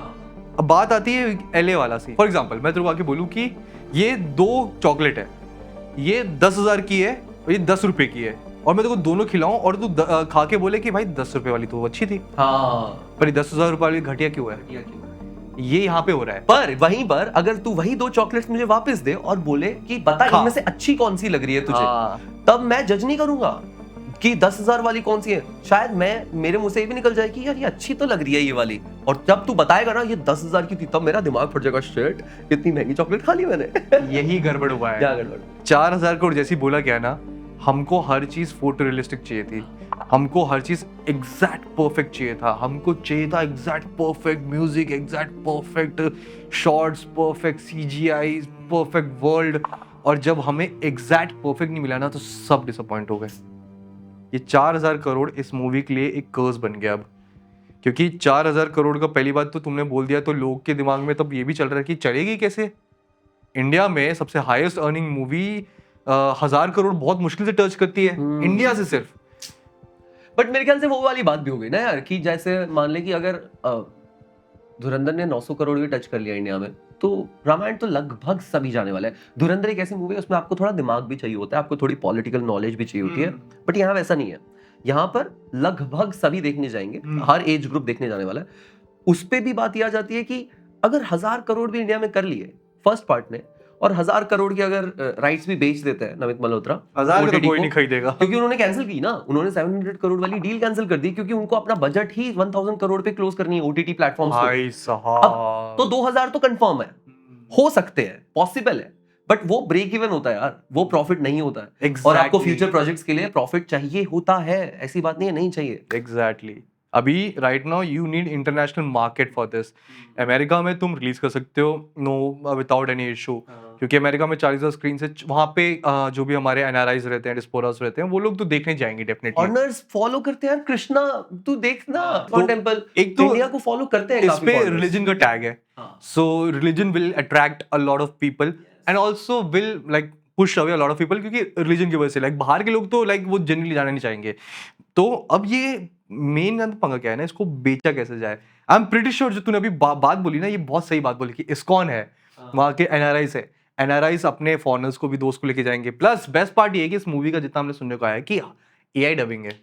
Speaker 2: अब बात आती है LA वाला सी, फॉर एग्जाम्पल मैं तेरे को आके बोलूं कि ये 2 चॉकलेट है, ये 10,000 की है और ये 10 रुपए की है, और मैं तेरे को दोनों खिलाऊं और तू खा के बोले कि भाई 10 रुपए वाली तो अच्छी थी, पर ये 10,000 रुपए वाली घटिया क्यों है? ये यहाँ पे हो रहा है।
Speaker 1: पर वहीं पर अगर तू वही 2 चॉकलेट्स मुझे वापस दे और बोले कि बता इनमें से अच्छी कौन सी लग रही है तुझे, तब मैं जज नहीं करूंगा कि 10,000 वाली कौन सी है। शायद मेरे मुंह से ये भी निकल जाए कि यार ये अच्छी तो लग रही है ये वाली, और जब तू बताएगा ना ये 10,000 की थी, तब मेरा दिमाग फट जाएगा, शिट इतनी महंगी चॉकलेट खा ली मैंने।
Speaker 2: यही गड़बड़ हुआ है।
Speaker 1: क्या गड़बड़?
Speaker 2: 4,000 करोड़ जैसी बोला गया ना, हमको हर चीज फोटो रियलिस्टिक चाहिए थी, हमको हर चीज एग्जैक्ट परफेक्ट चाहिए था, हमको चाहिए था exact perfect music, exact perfect shots, perfect CGI, perfect world, और जब हमें एग्जैक्ट परफेक्ट नहीं मिला ना तो सब डिसअपॉइंट हो गए। ये 4,000 करोड़ इस मूवी के लिए एक कर्स बन गया अब, क्योंकि 4,000 करोड़ का पहली बात तो तुमने बोल दिया, तो लोग के दिमाग में तब ये भी चल रहा है कि चलेगी कैसे। इंडिया में सबसे हाईएस्ट अर्निंग मूवी 1000 करोड़ बहुत मुश्किल से टच करती है इंडिया से सिर्फ।
Speaker 1: बट मेरे ख्याल से वो वाली बात भी हो गई ना यार कि जैसे मान ले कि अगर धुरंधर ने 900 करोड़ भी टच कर लिया इंडिया में, तो रामायण तो लगभग सभी जाने वाला है। धुरंधर एक ऐसी मूवी है उसमें आपको थोड़ा दिमाग भी चाहिए होता है, आपको थोड़ी पॉलिटिकल नॉलेज भी चाहिए होती है, बट यहाँ वैसा नहीं है। यहाँ पर लगभग सभी देखने जाएंगे, हर एज ग्रुप देखने जाने वाला है। उस पे भी बात यह आ जाती है कि अगर 1000 करोड़ भी इंडिया में कर लिए फर्स्ट पार्ट ने, और 1000 करोड़ की अगर राइट्स भी बेच देते हैं नमित मल्होत्रा,
Speaker 2: 1000 का कोई नहीं खरीदेगा,
Speaker 1: क्योंकि उन्होंने कैंसिल की ना, उन्होंने 700 करोड़ वाली डील कैंसिल कर दी, क्योंकि उनको अपना बजट ही 1000 करोड़ पे क्लोज करनी है ओटीटी प्लेटफॉर्म्स पे।
Speaker 2: भाई साहब
Speaker 1: तो 2000 तो कंफर्म है, हो सकते हैं, पॉसिबल है, बट वो ब्रेक इवन होता है यार, वो प्रॉफिट नहीं होता है।
Speaker 2: exactly.
Speaker 1: और आपको फ्यूचर प्रोजेक्ट्स के लिए प्रॉफिट चाहिए होता है, ऐसी बात नहीं है नहीं चाहिए।
Speaker 2: एग्जैक्टली अभी right now you need international market for this. America में तुम रिलीज कर सकते हो नो विदाउट एनी इशू, क्योंकि अमेरिका में 40,000 स्क्रीन से वहाँ पे जो भी हमारे एनआरआईज रहते हैं, डिस्पोरास रहते हैं, वो लोग तो देखने जाएंगे डेफिनेटली।
Speaker 1: ऑनर्स फॉलो करते हैं कृष्णा, तू देखना
Speaker 2: तो
Speaker 1: टेंपल,
Speaker 2: एक तो
Speaker 1: इंडिया को फॉलो करते हैं
Speaker 2: इस
Speaker 1: काफी
Speaker 2: पे
Speaker 1: foreigners।
Speaker 2: रिलीजन का टैग है, सो religion will attract a lot of people and also will like push away a lot of people, क्योंकि रिलीजन की वजह से लाइक बाहर के लोग तो लाइक वो जनरली जाना नहीं चाहेंगे। तो अब ये मेन पंगा क्या है ना, इसको बेचा कैसे जाए। आई एम प्रीटी श्योर जो तूने अभी बात बोली ना, ये बहुत सही बात बोली कि इस्कॉन है, वहाँ के एनआरआईज है, एनआरआईज अपने फॉरेनर्स को भी दोस्त को लेके जाएंगे। प्लस बेस्ट पार्ट ये है कि इस मूवी का जितना हमने सुनने को आया है कि एआई डबिंग है।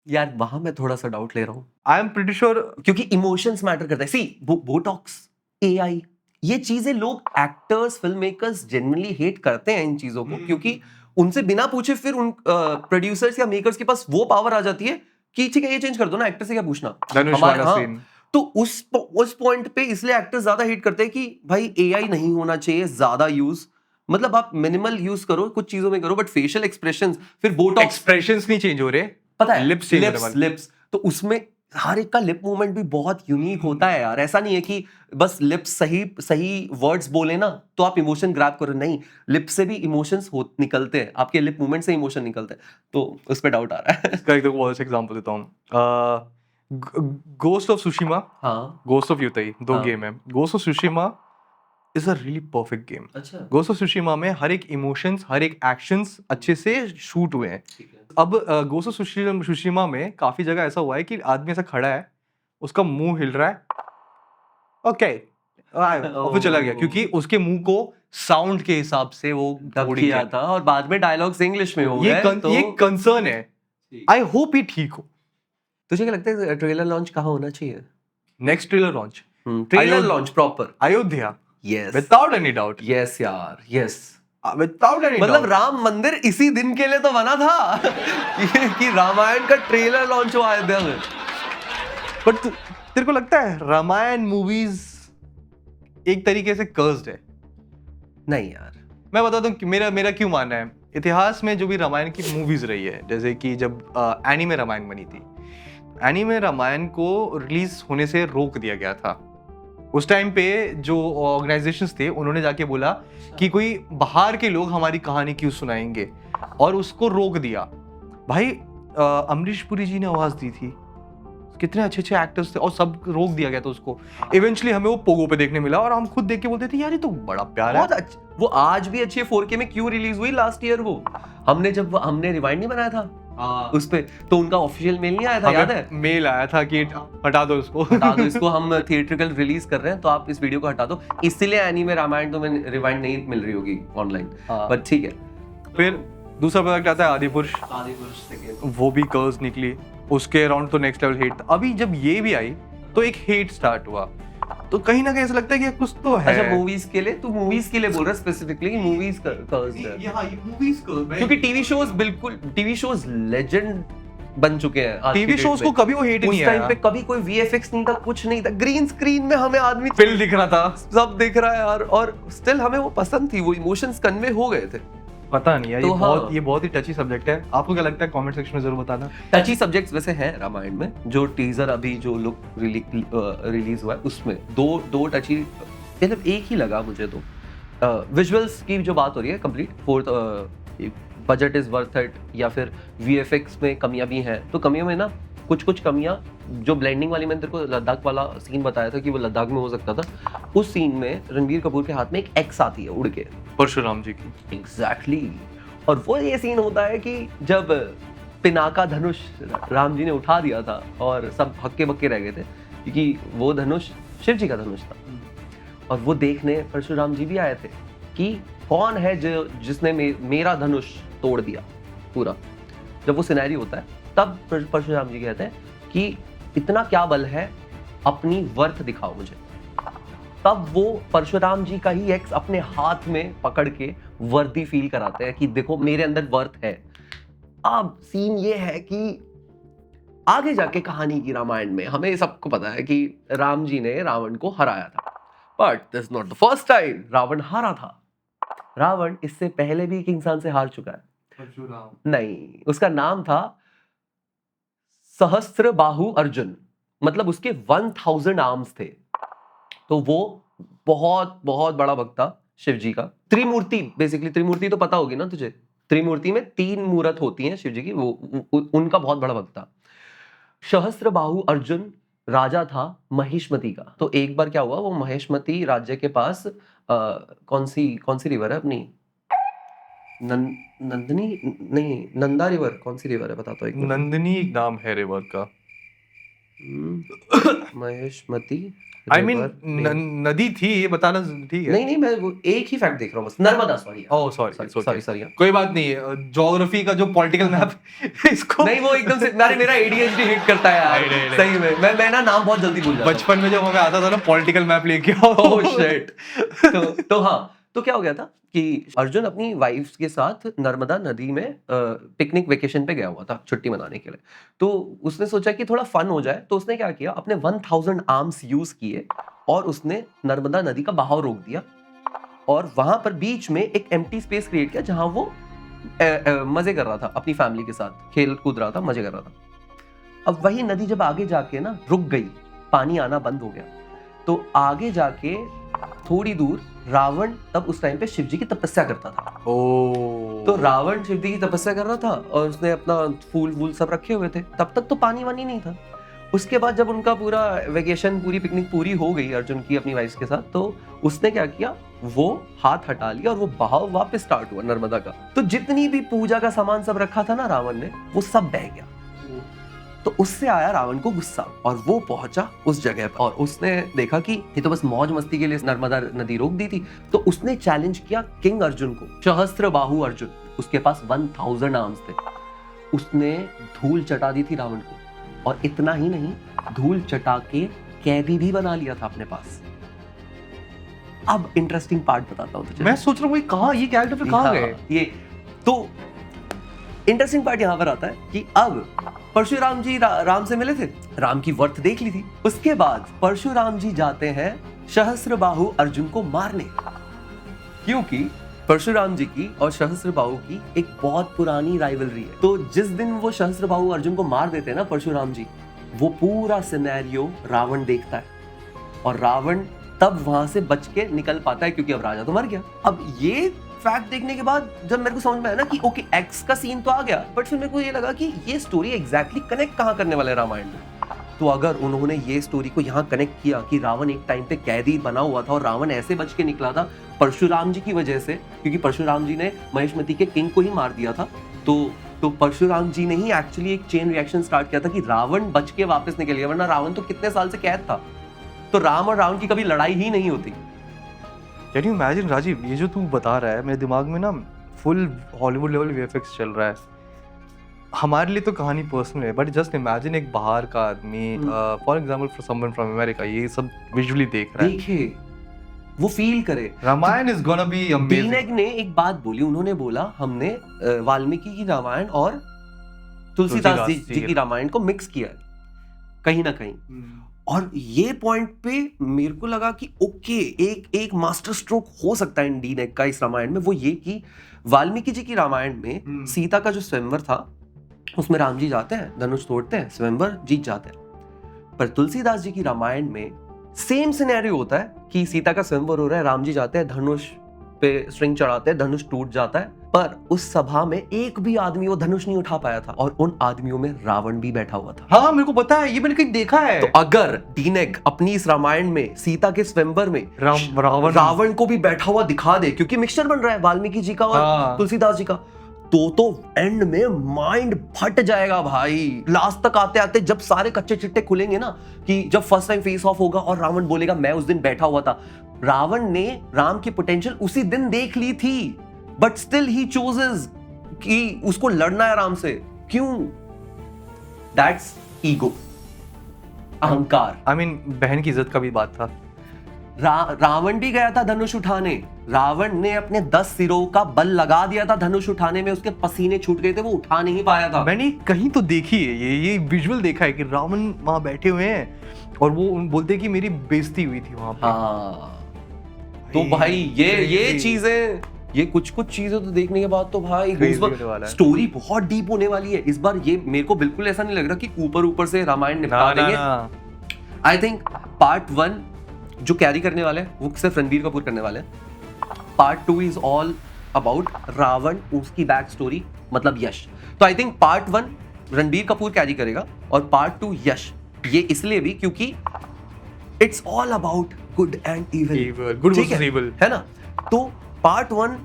Speaker 1: यार वहां मैं थोड़ा सा डाउट ले रहा हूँ,
Speaker 2: आई एम प्रीटी श्योर,
Speaker 1: क्योंकि इमोशंस मैटर करता है। सी बोटॉक्स, एआई, ये चीजें लोग actors film makers generally hate करते हैं इन चीजों को, क्योंकि उनसे बिना पूछे फिर उन प्रोड्यूसर्स या मेकर्स के पास वो पावर आ जाती है कि ठीक है ये चेंज कर दो ना, एक्टर से क्या पूछना हमारे। तो उस पॉइंट पे इसलिए एक्टर्स ज्यादा हिट करते हैं कि भाई एआई नहीं होना चाहिए ज्यादा यूज, मतलब आप मिनिमल यूज करो, कुछ चीजों में करो, बट फेशियल एक्सप्रेशंस, फिर बोटॉक्स
Speaker 2: एक्सप्रेशंस नहीं चेंज हो रहे,
Speaker 1: पता है
Speaker 2: लिप्स,
Speaker 1: तो उसमें हर एक का लिप मूवमेंट भी बहुत यूनिक होता है यार। ऐसा नहीं है कि बस लिप्स सही वर्ड्स बोले ना तो आप इमोशन ग्रैब करो, नहीं, लिप से भी इमोशंस निकलते हैं, आपके लिप मूवमेंट से इमोशन निकलते हैं, तो उस पे डाउट आ रहा है।
Speaker 2: इसका एक बहुत एग्जांपल देता हूँ, गोस्ट ऑफ सुशिमा,
Speaker 1: हाँ,
Speaker 2: गोस्ट ऑफ युताई, दो गेम है। Ghost of Tsushima is a really perfect game.
Speaker 1: अच्छा,
Speaker 2: गोस्ट ऑफ सुशिमा में हर एक इमोशंस, हर एक एक्शंस अच्छे से शूट हुए हैं। अब गोस्ट ऑफ सुशिमा में काफी जगह ऐसा हुआ है कि आदमी ऐसा खड़ा है, उसका मुंह हिल रहा है, ओके फिर चला गया, क्योंकि उसके मुंह को साउंड के हिसाब से वो
Speaker 1: डब किया था और बाद में डायलॉग्स इंग्लिश में हो गए।
Speaker 2: ये कंसर्न है, आई होप ये ठीक हो।
Speaker 1: तुझे क्या लगता है ट्रेलर लॉन्च कहाँ होना चाहिए?
Speaker 2: Next trailer launch,
Speaker 1: trailer launch proper
Speaker 2: Ayodhya,
Speaker 1: yes,
Speaker 2: without any doubt,
Speaker 1: yes यार, यस,
Speaker 2: विदाउट एनी,
Speaker 1: मतलब राम मंदिर इसी दिन के लिए तो बना था कि रामायण का ट्रेलर लॉन्च हुआ अयोध्या में।
Speaker 2: बट तेरे को लगता है रामायण मूवीज एक तरीके से कर्स्ड है?
Speaker 1: नहीं यार,
Speaker 2: मैं बताता हूँ मेरा क्यों मानना है। इतिहास में जो भी रामायण की मूवीज रही है, जैसे कि जब एनीमे रामायण बनी थी, एनीमे रामायण को रिलीज होने से रोक दिया गया था। उस टाइम पे जो ऑर्गेनाइजेशंस थे उन्होंने जाके बोला कि कोई बाहर के लोग हमारी कहानी क्यों सुनाएंगे, और उसको रोक दिया। भाई अमरीश पुरी जी ने आवाज दी थी, कितने अच्छे अच्छे एक्टर्स थे, और सब रोक दिया गया था उसको। इवेंचुअली हमें वो पोगो पे देखने मिला, और हम खुद देख के बोलते थे यार ये तो बड़ा प्यारा है।
Speaker 1: वो आज भी अच्छी है। 4K में क्यों रिलीज हुई लास्ट ईयर? वो हमने रिवाइंड नहीं बनाया था उस पे, तो उनका ऑफिशियल मेल नहीं आया था, याद है?
Speaker 2: मेल आया था कि हटा दो इसको,
Speaker 1: हटा दो इसको, हम थिएट्रिकल रिलीज कर रहे हैं, तो आप इस वीडियो को हटा दो। इसलिए एनीमे रामायण तो मैं रिवाइंड नहीं मिल रही होगी ऑनलाइन, बट ठीक है।
Speaker 2: फिर दूसरा प्रोडक्ट आता है आदिपुरुष, वो भी कर्स निकली, उसके अराउंड तो नेक्स्ट लेवल हेट था। अभी जब ये भी आई तो एक हेट स्टार्ट हुआ, तो कहीं ना कहीं ऐसा लगता है कि कुछ तो है।
Speaker 1: अच्छा, मूवीज के लिए तू मूवीज के लिए बोल रहा है स्पेसिफिकली कि मूवीज कर्स्ड है?
Speaker 2: ये मूवीज कर्स्ड है,
Speaker 1: क्योंकि टीवी शोज लेजेंड बन चुके हैं।
Speaker 2: टीवी शोज को कभी वो हेट नहीं आया।
Speaker 1: उस टाइम पे कभी कोई वीएफएक्स नहीं था, कुछ नहीं था, ग्रीन स्क्रीन में हमें आदमी
Speaker 2: फिल दिख रहा था,
Speaker 1: सब दिख रहा है यार, और स्टिल हमें वो पसंद थी, वो इमोशंस कन्वे हो गए थे।
Speaker 2: पता नहीं यार,
Speaker 1: तो
Speaker 2: ये बहुत ही टची सब्जेक्ट है। आपको क्या लगता है कमेंट सेक्शन में जरूर बताना।
Speaker 1: टची सब्जेक्ट्स वैसे हैं रामायण में, जो टीजर अभी जो लुक रिलीज हुआ है उसमें दो टची, मतलब एक ही लगा मुझे। तो विजुअल्स की जो बात हो रही है complete, fourth budget is worth it, या फिर वीएफएक्स में कमियां भी हैं, तो कमियों में ना कुछ कमियां जो ब्लेंडिंग वाली मैंने तेरे को लद्दाख वाला सीन बताया था कि वो लद्दाख में हो सकता था, उस सीन में रणबीर कपूर के हाथ में एक एक्स आती है उड़ के,
Speaker 2: परशुराम जी की।
Speaker 1: एग्जैक्टली। और वो ये सीन होता है कि जब पिनाका धनुष राम जी ने उठा दिया था और सब हक्के बक्के रह गए थे, क्योंकि वो धनुष शिव जी का धनुष था, और वो देखने परशुराम जी भी आए थे कि कौन है जिसने मेरा धनुष तोड़ दिया पूरा। जब वो सिनेरियो होता है तब परशुराम जी कहते हैं कि इतना क्या बल है, अपनी वर्थ दिखाओ मुझे। तब वो परशुराम जी का ही एक्स अपने हाथ में पकड़ के वर्दी फील कराते हैं कि देखो मेरे अंदर वर्थ है। अब सीन ये है कि आगे जाके कहानी की रामायण में हमें सबको पता है कि राम जी ने रावण को हराया था, but this not the first time Ravan हारा था। रावण इससे पहले भी एक इंसान से हार चुका है। परशुराम नहीं, उसका नाम था सहस्त्रबाहु अर्जुन, मतलब उसके 1000 आर्म्स थे। तो वो बहुत बहुत बड़ा भक्त था शिव जी का। त्रिमूर्ति, बेसिकली त्रिमूर्ति तो पता होगी ना तुझे, त्रिमूर्ति में 3 मूर्त होती हैं शिव जी की, वो उनका बहुत बड़ा भक्त था। सहस्त्रबाहु अर्जुन राजा था महिष्मती का। तो एक बार क्या हुआ, वो महिष्मती राज्य के पास कौन सी रिवर है अपनी, नंदनी नहीं, नंदा रिवर, कौन सी रिवर है बता तो एक।
Speaker 2: नंदनी नाम है रिवर का।
Speaker 1: महिष्मती
Speaker 2: आई मीन नदी थी, ये बताना ठीक है।
Speaker 1: नहीं मैं वो एक ही फैक्ट देख रहा हूँ बस, नर्मदा। सॉरी
Speaker 2: कोई बात नहीं है, ज्योग्राफी का जो पॉलिटिकल मैप इसको
Speaker 1: नहीं, वो एकदम से मेरा ADHD हिट करता है यार।
Speaker 2: नहीं।
Speaker 1: सही में मैं ना नाम बहुत जल्दी भूल जाता हूं।
Speaker 2: बचपन में जब हमें आता था ना पॉलिटिकल मैप लेके
Speaker 1: ओह शिट। तो हाँ, तो क्या हो गया था कि अर्जुन अपनी वाइफ के साथ नर्मदा नदी में पिकनिक वेकेशन पे गया हुआ था छुट्टी मनाने के लिए। तो उसने सोचा कि थोड़ा फन हो जाए, तो उसने क्या किया, अपने 1000 आर्म्स यूज किए और उसने नर्मदा नदी का बहाव रोक दिया, और वहां पर बीच में एक एम्प्टी स्पेस क्रिएट किया जहां वो मजे कर रहा था अपनी फैमिली के साथ, खेल कूद रहा था, मजे कर रहा था। अब वही नदी जब आगे जाके ना रुक गई, पानी आना बंद हो गया, तो आगे जाके थोड़ी दूर रावण तब उस टाइम पे शिव जी की तपस्या करता था। तो रावण शिव जी की तपस्या कर रहा था और उसने अपना फूल वूल सब रखे हुए थे, तब तक तो पानी वानी नहीं था। उसके बाद जब उनका पूरा वेकेशन, पूरी पिकनिक पूरी हो गई अर्जुन की अपनी वाइफ के साथ, तो उसने क्या किया, वो हाथ हटा लिया और वो बहाव वापस स्टार्ट हुआ नर्मदा का। तो जितनी भी पूजा का सामान सब रखा था ना रावण ने, वो सब बह गया। तो उससे आया रावण को गुस्सा, और वो पहुंचा उस जगह पर और उसने देखा कि ये तो बस मौज मस्ती के लिए नर्मदा नदी रोक दी थी। तो उसने चैलेंज किया किंग अर्जुन को, सहस्त्रबाहु अर्जुन, उसके पास 1000 आर्म्स थे। उसने धूल चटा दी थी रावण को, और इतना ही नहीं, धूल चटा के कैदी भी बना लिया था अपने पास। अब इंटरेस्टिंग पार्ट बताता हूं तुझे।
Speaker 2: मैं सोच रहा हूँ कहाँ ये कैरेक्टर पे कहाँ गए
Speaker 1: ये। तो इंटरेस्टिंग पार्ट यहाँ पर आता है कि अब परशुराम जी राम से मिले थे, राम की वर्थ देख ली थी। उसके बाद परशुराम जी जाते हैं सहस्त्रबाहु अर्जुन को मारने, क्योंकि परशुराम जी की और सहस्त्रबाहु की एक बहुत पुरानी राइवलरी है। तो जिस दिन वो सहस्त्रबाहु अर्जुन को मार देते हैं ना परशुराम जी, वो पूरा सिनेरियो रावण देखता है, और रावण तब वहां से बच के निकल पाता है क्योंकि अब राजा तो मर गया। अब ये फैक्ट देखने के बाद जब मेरे को समझ में आया ना कि ओके एक्स का सीन तो आ गया, बट फिर मेरे को ये लगा कि ये स्टोरी एग्जैक्टली कनेक्ट कहाँ करने वाले रामायण में। तो अगर उन्होंने ये स्टोरी को यहाँ कनेक्ट किया कि रावण एक टाइम पे कैदी बना हुआ था और रावण ऐसे बच के निकला था परशुराम जी की वजह से, क्योंकि परशुराम जी ने महिष्मती के किंग को ही मार दिया था, तो परशुराम जी ने ही एक्चुअली एक चेन रिएक्शन स्टार्ट किया था कि रावण बच के वापस निकल गया, वरना रावण तो कितने साल से कैद था। तो राम और रावण की कभी लड़ाई ही नहीं होती।
Speaker 2: कैन यू इमेजिन राजीव, ये जो तू बता रहा है मेरे दिमाग में ना फुल हॉलीवुड लेवल वीएफएक्स चल रहा है। हमारे लिए तो कहानी पर्सनल है, बट जस्ट इमेजिन एक बाहर का आदमी, for example for someone from America, ये सब विजुअली देख रहा है,
Speaker 1: देखे, वो फील करे।
Speaker 2: Ramayan is gonna be amazing.
Speaker 1: DNEG ने एक बात बोली, उन्होंने बोला हमने वाल्मीकि की रामायण और तुलसीदास जी की रामायण को मिक्स किया है कहीं ना कहीं। और ये पॉइंट पे मेरे को लगा कि ओके, एक मास्टर स्ट्रोक हो सकता है डीनेग का इस रामायण में, वो ये कि वाल्मीकि जी की रामायण में सीता का जो स्वयंवर था उसमें राम जी जाते हैं, धनुष तोड़ते हैं, स्वयंवर जीत जाते हैं। पर तुलसीदास जी की रामायण में सेम सिनेरियो होता है कि सीता का स्वयंवर हो रहा है, राम जी जाते हैं, धनुष पे स्ट्रिंग चढ़ाते हैं, धनुष टूट जाता है, पर उस सभा में एक भी आदमी वो धनुष नहीं उठा पाया था, और उन आदमियों में रावण भी बैठा हुआ था।
Speaker 2: हाँ मेरे को पता है, ये मैंने कहीं देखा है।
Speaker 1: तो अगर डीनेक अपनी इस रामायण में सीता के स्वयंवर में रावण को भी बैठा हुआ दिखा दे, क्योंकि मिक्सचर बन रहा है वाल्मीकि जी का और तुलसीदास जी का, तो एंड में माइंड फट जाएगा भाई। लास्ट तक आते आते जब सारे कच्चे चिट्टे खुलेंगे ना, कि जब फर्स्ट टाइम फेस ऑफ होगा और रावण बोलेगा मैं उस दिन बैठा हुआ था, रावण ने राम की पोटेंशियल उसी दिन देख ली थी, बट स्टिल ही चूजेस कि उसको लड़ना है राम से। क्यों? दैट्स ईगो, अहंकार।
Speaker 2: I mean, बहन की इज्जत का भी बात था।
Speaker 1: रावण भी गया था धनुष उठाने, रावण ने अपने 10 सिरों का बल लगा दिया था धनुष उठाने में, उसके पसीने छूट गए थे, वो उठा नहीं पाया था।
Speaker 2: मैंने कहीं तो देखी है ये विजुअल देखा है कि रावण वहां बैठे हुए हैं और वो उनसे कि मेरी बेइज्जती हुई थी वहां पे।
Speaker 1: हाँ, तो भाई ये चीजें, ये कुछ चीजें तो देखने के बाद तो भाई स्टोरी बहुत डीप होने वाली है इस बार। ये मेरे को बिल्कुल ऐसा नहीं लग रहा कि ऊपर से रामायण निपटा देंगे। आई थिंक पार्ट 1 जो कैरी करने वाले हैं वो सिर्फ रणबीर कपूर करने वाले हैं। Part 2 is all about Ravan, उसकी बैक स्टोरी, मतलब यश। तो I think part 1 Ranbir Kapoor carry करेगा और पार्ट 2 यश। ये इसलिए भी क्योंकि it's all about good and evil,
Speaker 2: good versus evil,
Speaker 1: है ना। तो पार्ट 1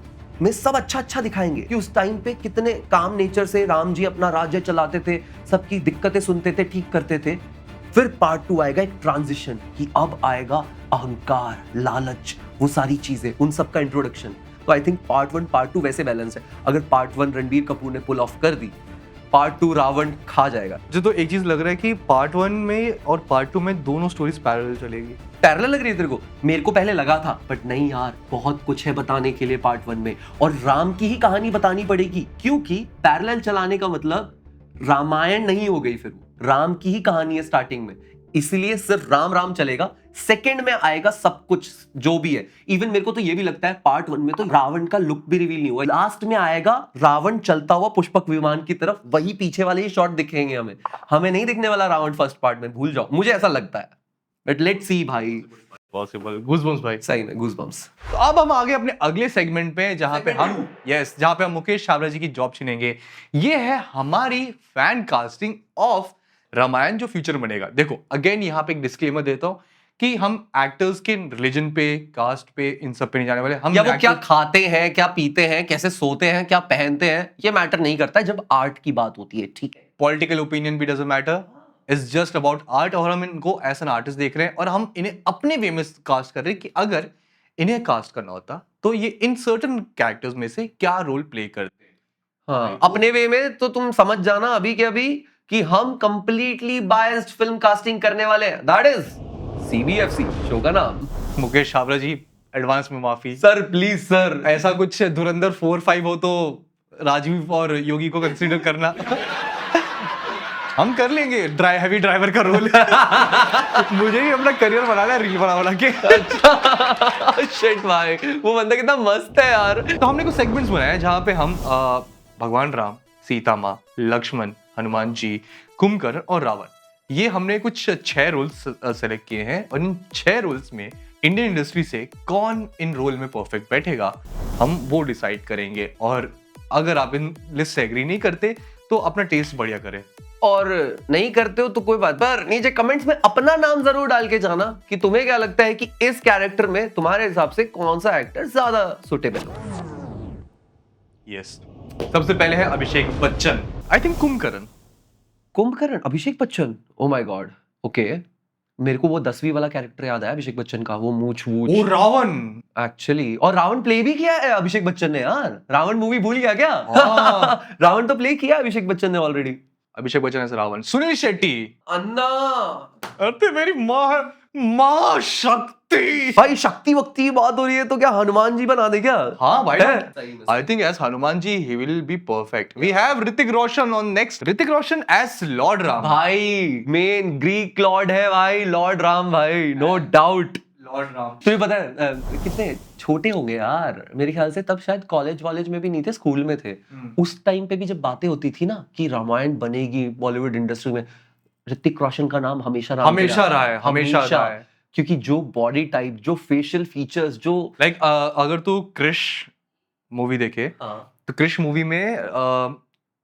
Speaker 1: में सब अच्छा दिखाएंगे कि उस टाइम पे कितने काम नेचर से राम जी अपना राज्य चलाते थे, सबकी दिक्कतें सुनते थे, ठीक करते थे। फिर पार्ट 2 आएगा एक ट्रांजिशन, कि अब आएगा अहंकार, लालच, वो सारी चीजें, उन सब का इंट्रोडक्शन। तो आई थिंक पार्ट 1 पार्ट 2 वैसे बैलेंस है। अगर पार्ट 1 रणबीर कपूर ने पुल ऑफ कर दी, पार्ट 2 रावण खा जाएगा।
Speaker 2: जो तो एक चीज लग रहा है कि पार्ट 1 में और पार्ट 2 में दोनों स्टोरीज पैरेलल चलेगी।
Speaker 1: पैरेलल लग रही है तेरे को? मेरे को पहले लगा था, बट नहीं यार, बहुत कुछ है बताने के लिए पार्ट 1 में, और राम की ही कहानी बतानी पड़ेगी, क्योंकि पैरेलल चलाने का मतलब रामायण नहीं हो गई, फिर राम की ही कहानी है स्टार्टिंग में, इसलिए सिर्फ राम चलेगा। सेकंड में आएगा सब कुछ जो भी है। इवन मेरे को तो ये भी लगता है पार्ट 1 में तो रावण का लुक भी रिवील नहीं हुआ। लास्ट में आएगा रावण चलता हुआ पुष्पक विमान की तरफ, वही पीछे वाले ही शॉट दिखेंगे हमें नहीं दिखने वाला रावण फर्स्ट पार्ट में, भूल जाओ, मुझे ऐसा लगता है। बट लेट्स सी भाई,
Speaker 2: पॉसिबल। गूज़बम्प्स भाई,
Speaker 1: सही में गूज़बम्प्स।
Speaker 2: तो अब हम आगे अपने अगले सेगमेंट पे, जहां पे हम मुकेश छाबड़ा जी की जॉब छीनेंगे। ये है हमारी फैन कास्टिंग ऑफ रामायण जो फ्यूचर बनेगा। देखो अगेन यहाँ पे एक डिस्क्लेमर देता हूँ कि हम एक्टर्स के रिलीजन पे, कास्ट पे, इन सब पे नहीं जाने वाले। हम
Speaker 1: या वो क्या खाते हैं, क्या पीते हैं, कैसे सोते हैं, क्या पहनते हैं, ये मैटर नहीं करता है जब आर्ट की बात होती है, ठीक है।
Speaker 2: पॉलिटिकल ओपिनियन भी doesn't matter, it's just about art. और हम इनको एज एन आर्टिस्ट देख रहे हैं और हम इन्हें अपने वे में कास्ट कर रहे हैं कि अगर इन्हें कास्ट करना होता तो ये इन सर्टेन कैरेक्टर्स में से क्या रोल प्ले करते हैं।
Speaker 1: हाँ, अपने वे में तो तुम समझ जाना अभी के अभी कि हम कंप्लीटली बायस्ड फिल्म कास्टिंग करने वाले हैं। दैट इज CBFC शो का नाम।
Speaker 2: मुकेश छाबड़ा जी, एडवांस में माफी
Speaker 1: सर, प्लीज सर।
Speaker 2: ऐसा कुछ धुरंधर 4-5 हो तो राजीव और योगी को कंसीडर करना। हम कर लेंगे हैवी ड्राइवर का रोल। मुझे ही अपना करियर बनाना है रील बना के।
Speaker 1: शिट भाई, वो बंदा कितना मस्त है यार।
Speaker 2: तो हमने कुछ सेगमेंट्स बनाए जहां पे हम भगवान राम, सीता माँ, लक्ष्मण, हनुमान जी, कुंभकर्ण और रावण, ये हमने कुछ 6 रोल्स सेलेक्ट किए हैं और इन 6 रोल्स में इंडियन इंडस्ट्री से कौन इन रोल में परफेक्ट बैठेगा हम वो डिसाइड करेंगे। और अगर आप इन लिस्ट से एग्री नहीं करते तो अपना टेस्ट बढ़िया करें,
Speaker 1: और नहीं करते हो तो कोई बात, पर नीचे कमेंट्स में अपना नाम जरूर डाल के जाना कि तुम्हें क्या लगता है कि इस कैरेक्टर में तुम्हारे हिसाब से कौन सा एक्टर ज्यादा सुटेबल हो।
Speaker 2: यस, सबसे पहले है Abhishek Bachchan. I think
Speaker 1: Kumbhakarna, Abhishek Bachchan, oh my god, okay. मेरे को वो 10वीं वाला कैरेक्टर याद आया अभिषेक बच्चन का, वो मूछ वूछ,
Speaker 2: वो रावण
Speaker 1: एक्चुअली। और रावण प्ले भी किया है अभिषेक बच्चन ने यार। रावण मूवी भूल गया क्या? रावण तो प्ले किया अभिषेक बच्चन ने ऑलरेडी।
Speaker 2: अभिषेक बच्चन ऐसे रावण। सुनील शेट्टी,
Speaker 1: अन्ना,
Speaker 2: अरे मेरी माँ शक्ति।
Speaker 1: भाई शक्ति वक्ति बात हो रही है तो क्या हनुमान जी बना दे क्या?
Speaker 2: हाँ भाई, I think as Hanuman ji he will be perfect. We have Hrithik Roshan on next. Hrithik Roshan as lord Ram.
Speaker 1: भाई मेन ग्रीक लॉर्ड है भाई, लॉर्ड राम भाई, नो डाउट।
Speaker 2: लॉर्ड राम
Speaker 1: तुझे पता है कितने छोटे होंगे यार, मेरे ख्याल से तब शायद कॉलेज में भी नहीं थे, स्कूल में थे। उस टाइम पे भी जब बातें होती थी ना कि रामायण बनेगी बॉलीवुड इंडस्ट्री में, ऋतिक रोशन का नाम हमेशा रहा है। क्योंकि जो बॉडी टाइप, जो फेशियल फीचर्स, जो
Speaker 2: लाइक अगर तू क्रिश मूवी देखे
Speaker 1: हाँ
Speaker 2: तो क्रिश मूवी में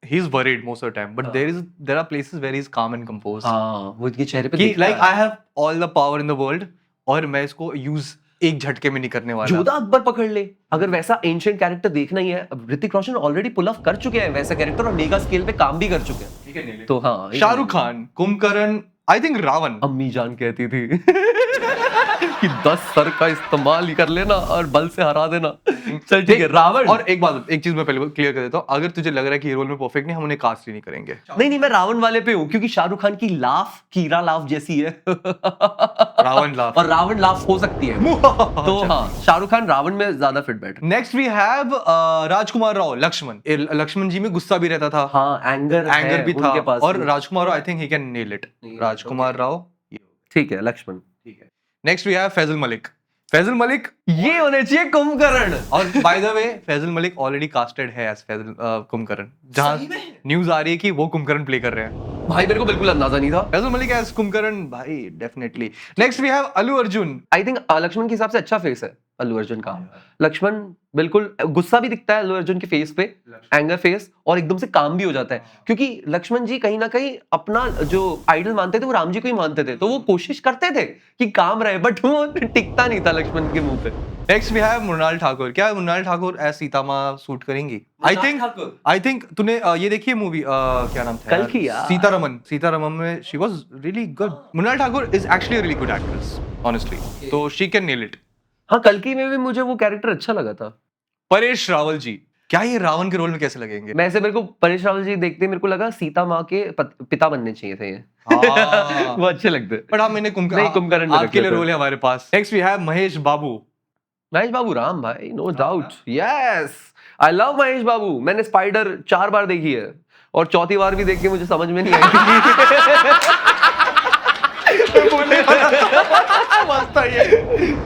Speaker 2: he is worried most of the time, but there are places where he is calm and composed.
Speaker 1: हाँ वो इनके चेहरे पे
Speaker 2: कि
Speaker 1: दिखता
Speaker 2: like
Speaker 1: है।
Speaker 2: I have all the power in the world और मैं इसको यूज एक झटके में नहीं करने वाला।
Speaker 1: जोधा अकबर पकड़ ले, अगर वैसा एंशिएंट कैरेक्टर देखना ही है, अब Hrithik Roshan already pull of कर चुके हैं वैसा कैरेक्टर और मेगा स्केल पे काम भी कर चुके हैं।
Speaker 2: ठीक है,
Speaker 1: तो हाँ
Speaker 2: शाहरुख खान, कुंभकर्ण, आई थिंक रावण।
Speaker 1: अम्मी जान कहती थी कि 10 सर का इस्तेमाल ही कर लेना और बल से हरा देना। चल ठीक है, रावण।
Speaker 2: और एक चीज मैं पहले क्लियर कर देता हूँ, अगर तुझे लग रहा है कि ये रोल में परफेक्ट नहीं, हम उन्हें कास्ट ही नहीं करेंगे।
Speaker 1: नहीं मैं रावण वाले पे हूँ क्योंकि शाहरुख खान की लाफ कीरा लाफ जैसी है
Speaker 2: रावण लाफ
Speaker 1: और रावण लाफ हो सकती है तो हाँ शाहरुख खान रावण में ज्यादा फिट बैठ।
Speaker 2: नेक्स्ट वी हैव राजकुमार राव, लक्ष्मण। लक्ष्मण जी में गुस्सा भी रहता था,
Speaker 1: हाँ एंगर
Speaker 2: भी था,
Speaker 1: उनके पास
Speaker 2: और Rajkumar Rao I think he can nail it. Rajkumar Rao
Speaker 1: ठीक है, लक्ष्मण ठीक है।
Speaker 2: Next we have Faisal Malik. Faisal Malik
Speaker 1: ये होने चाहिए कुंभकर्ण।
Speaker 2: और by the way Faisal Malik already casted है एज फैजल कुंभकर्ण, जहां न्यूज आ रही है कि वो कुंभकर्ण प्ले कर रहे हैं।
Speaker 1: भाई मेरे को बिल्कुल अंदाजा नहीं था
Speaker 2: फैजल मलिक एज कुंभकर्ण, भाई definitely. Next we have Allu Arjun.
Speaker 1: I think Lakshman के हिसाब से अच्छा फेस है अल्लू अर्जुन का। लक्ष्मण बिल्कुल गुस्सा भी दिखता है अल्लू अर्जुन के फेस पे, एंगर फेस, और एकदम से काम भी हो जाता है क्योंकि लक्ष्मण जी कहीं ना कहीं अपना जो आइडल मानते थे वो राम जी को ही मानते थे, तो वो कोशिश करते थे कि काम रहे, बट वो टिकता नहीं था लक्ष्मण के मुंह पे।
Speaker 2: Next we have Mrunal Thakur. क्या मृणाल ठाकुर एज सीता माँ सूट करेंगी? आई थिंक तूने ये देखी है मूवी, क्या नाम था?
Speaker 1: कल की यार।
Speaker 2: सीतारमन में she was really good. Mrunal Thakur is actually a really good actress honestly, तो शी कैन नेल इट।
Speaker 1: हाँ कल्कि में भी मुझे वो कैरेक्टर अच्छा लगा था।
Speaker 2: परेश रावल जी, क्या ये रावण के रोल में कैसे लगेंगे?
Speaker 1: वैसे मेरे को परेश रावल जी देखते मेरे को लगा सीता माँ के पिता बनने चाहिए थे ये वो अच्छे लगते।
Speaker 2: बट हम इन्हें कुंभकर्ण आपके लिए रोल है हमारे पास। Next we have Mahesh Babu.
Speaker 1: Mahesh Babu Ram भाई, no doubt, yes I love Mahesh Babu. मैंने स्पाइडर 4 बार देखी है और चौथी बार भी देख के मुझे समझ में नहीं आई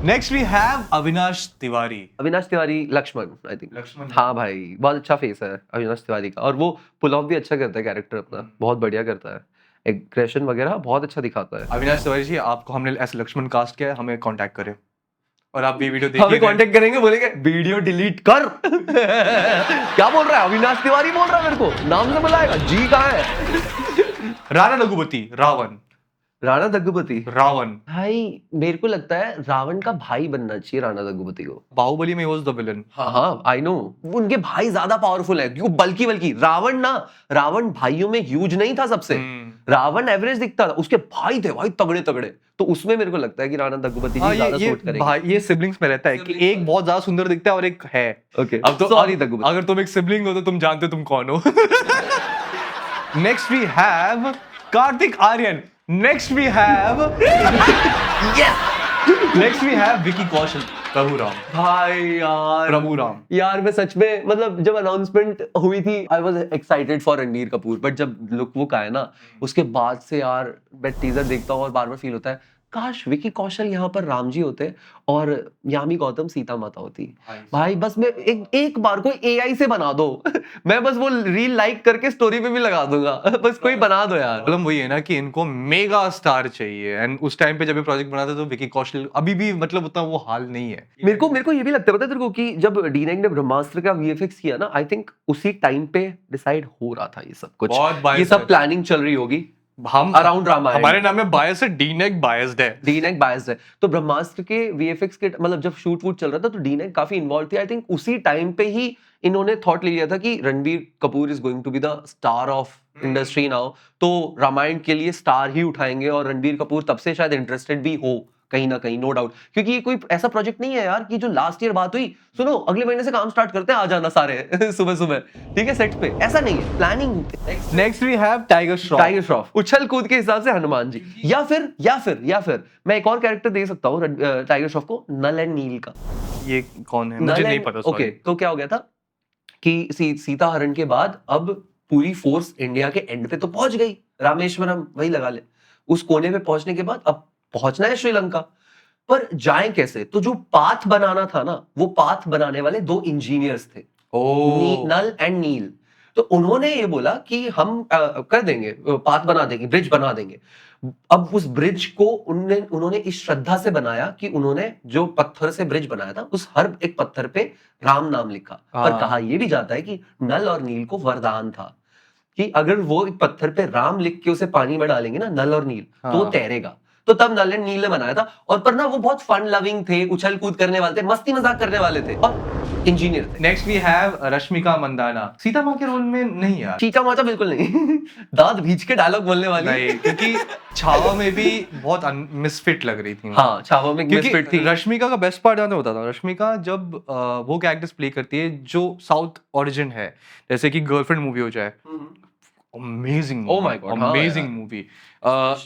Speaker 2: next we have Avinash Tiwari.
Speaker 1: Avinash Tiwari Lakshman, I think Lakshman. हाँ भाई बहुत अच्छा फेस है अविनाश तिवारी का, और वो पुल ऑफ भी अच्छा करता है कैरेक्टर अपना, बहुत बढ़िया करता है, एग्रेशन वगैरह बहुत अच्छा दिखाता है।
Speaker 2: अविनाश तिवारी जी, आपको हमने ऐसे लक्ष्मण कास्ट किया है, हमें कांटेक्ट करें और आप भी वीडियो देखिए।
Speaker 1: हमें कांटेक्ट करेंगे, बोलेंगे वीडियो डिलीट कर क्या बोल रहा है? अविनाश तिवारी बोल रहा है, मेरे को नाम से बुलाएगा, जी कहाँ है?
Speaker 2: राणा दग्गुबाती रावण।
Speaker 1: राणा दग्गुबाती
Speaker 2: रावण
Speaker 1: भाई मेरे को लगता है रावण का भाई बनना चाहिए राणा दग्गुबाती को।
Speaker 2: बाहुबली में वाज द विलन।
Speaker 1: हाँ आई नो, उनके भाई ज्यादा पावरफुल है क्यों, बल्कि रावण ना, रावण भाइयों में ह्यूज नहीं था सबसे, रावण एवरेज दिखता था, उसके भाई थे भाई तगड़े तगड़े, तो उसमें मेरे को लगता है कि राणा दग्गुबाती जी ज्यादा सूट करेंगे।
Speaker 2: भाई ये सिबलिंग्स में रहता है कि एक बहुत ज्यादा सुंदर दिखता है और एक है।
Speaker 1: ओके
Speaker 2: अब तो
Speaker 1: सॉरी दग्गुबाती,
Speaker 2: अगर तुम एक सिबलिंग हो तो तुम जानते तुम कौन हो। Next we have Kartik Aaryan. Next we have Vicky Kaushal, Prabhu Ram.
Speaker 1: भाई यार
Speaker 2: प्रभु राम
Speaker 1: यार, मैं सच में मतलब जब अनाउंसमेंट हुई थी I was excited for Ranbir Kapoor, but जब लुक वो का है ना उसके बाद से यार मैं टीजर देखता हूँ और बार बार फील होता है काश विकी कौशल यहाँ पर राम जी होते और यामी गौतम सीता माता होती। भाई बस मैं एक बार कोई एआई से बना दो मैं बस वो रील लाइक करके स्टोरी पे भी लगा दूंगा, बस कोई बना दो यार।
Speaker 2: प्रॉब्लम वही है ना कि इनको मेगा स्टार चाहिए, एंड उस टाइम पे जब ये प्रोजेक्ट बना था तो विकी कौशल अभी भी मतलब उतना वो हाल नहीं है।
Speaker 1: मेरे को ये भी लगता है, पता है तेरे को, कि जब डीनेक ने ब्रह्मास्त्र का वीएफएक्स किया ना, आई थिंक उसी टाइम पे डिसाइड हो रहा था ये सब कुछ, ये सब प्लानिंग चल रही होगी। हम अराउंड रामायण,
Speaker 2: हमारे नाम में बायस है, डीनेक बायस्ड है,
Speaker 1: डीनेक बायस्ड है। तो ब्रह्मास्त्र के वीएफएक्स के मतलब जब शूट वूट चल रहा था तो डीनेक काफी इन्वॉल्व थी। आई थिंक उसी टाइम पे ही इन्होंने थॉट ले लिया था कि Ranbir Kapoor is going to be the star of industry now, तो रामायण के लिए स्टार ही उठाएंगे, और रणबीर कपूर तब से शायद इंटरेस्टेड भी हो कहीं ना कहीं, नो डाउट, क्योंकि ये कोई ऐसा प्रोजेक्ट नहीं है यार कि जो लास्ट ईयर बात हुई, सुनो अगले महीने से काम स्टार्ट करते हैं, आ जाना सारे सुबह सुबह, ठीक है, सेट पे, ऐसा नहीं है, planning.
Speaker 2: Next we have Tiger Shroff,
Speaker 1: उछल कूद के हिसाब से हनुमान जी, या फिर मैं एक और कैरेक्टर दे सकता हूँ टाइगर श्रॉफ को, नल एंड नील का।
Speaker 2: ये कौन है मुझे नहीं पता।
Speaker 1: ओके, तो क्या हो गया था कि सीता हरण के बाद अब पूरी फोर्स इंडिया के एंड पे तो पहुंच गई, रामेश्वरम वही लगा ले, उस कोने पे पहुंचने के बाद अब पहुंचना है श्रीलंका, पर जाएं कैसे? तो जो पाथ बनाना था ना, वो पाथ बनाने वाले 2 इंजीनियर्स थे, नल एंड नील। तो उन्होंने ये बोला कि हम कर देंगे, पाथ बना देंगे, ब्रिज बना देंगे। अब उस ब्रिज को उन्होंने इस श्रद्धा से बनाया कि उन्होंने जो पत्थर से ब्रिज बनाया था उस हर एक पत्थर पे राम नाम लिखा। पर कहा यह भी जाता है कि नल और नील को वरदान था कि अगर वो एक पत्थर पे राम लिख के उसे पानी में डालेंगे ना, नल और नील, तो वो तैरेगा। तो तब नल एंड नील ने बनाया था। और पर ना वो बहुत फन लविंग थे, उछल कूद करने वाले थे, मस्ती मजाक करने वाले थे और इंजीनियर थे।
Speaker 2: Next we have Rashmika Mandanna. Sita माँ के रोल में नहीं यार,
Speaker 1: चीचा माचा बिल्कुल नहीं। दांत भींच के डायलॉग बोलने वाली
Speaker 2: नहीं, क्योंकि छावा में भी बहुत मिसफिट लग रही थी।
Speaker 1: हाँ, छावा में मिसफिट थी।
Speaker 2: रश्मिका का बेस्ट पार्ट जानते होता था, रश्मिका जब वो कैरेक्टर्स प्ले करती है जो साउथ ओरिजिन है, जैसे कि गर्लफ्रेंड मूवी हो जाए, अमेजिंग,
Speaker 1: Oh my God, हाँ
Speaker 2: अमेजिंग
Speaker 1: यार।
Speaker 2: मूवी।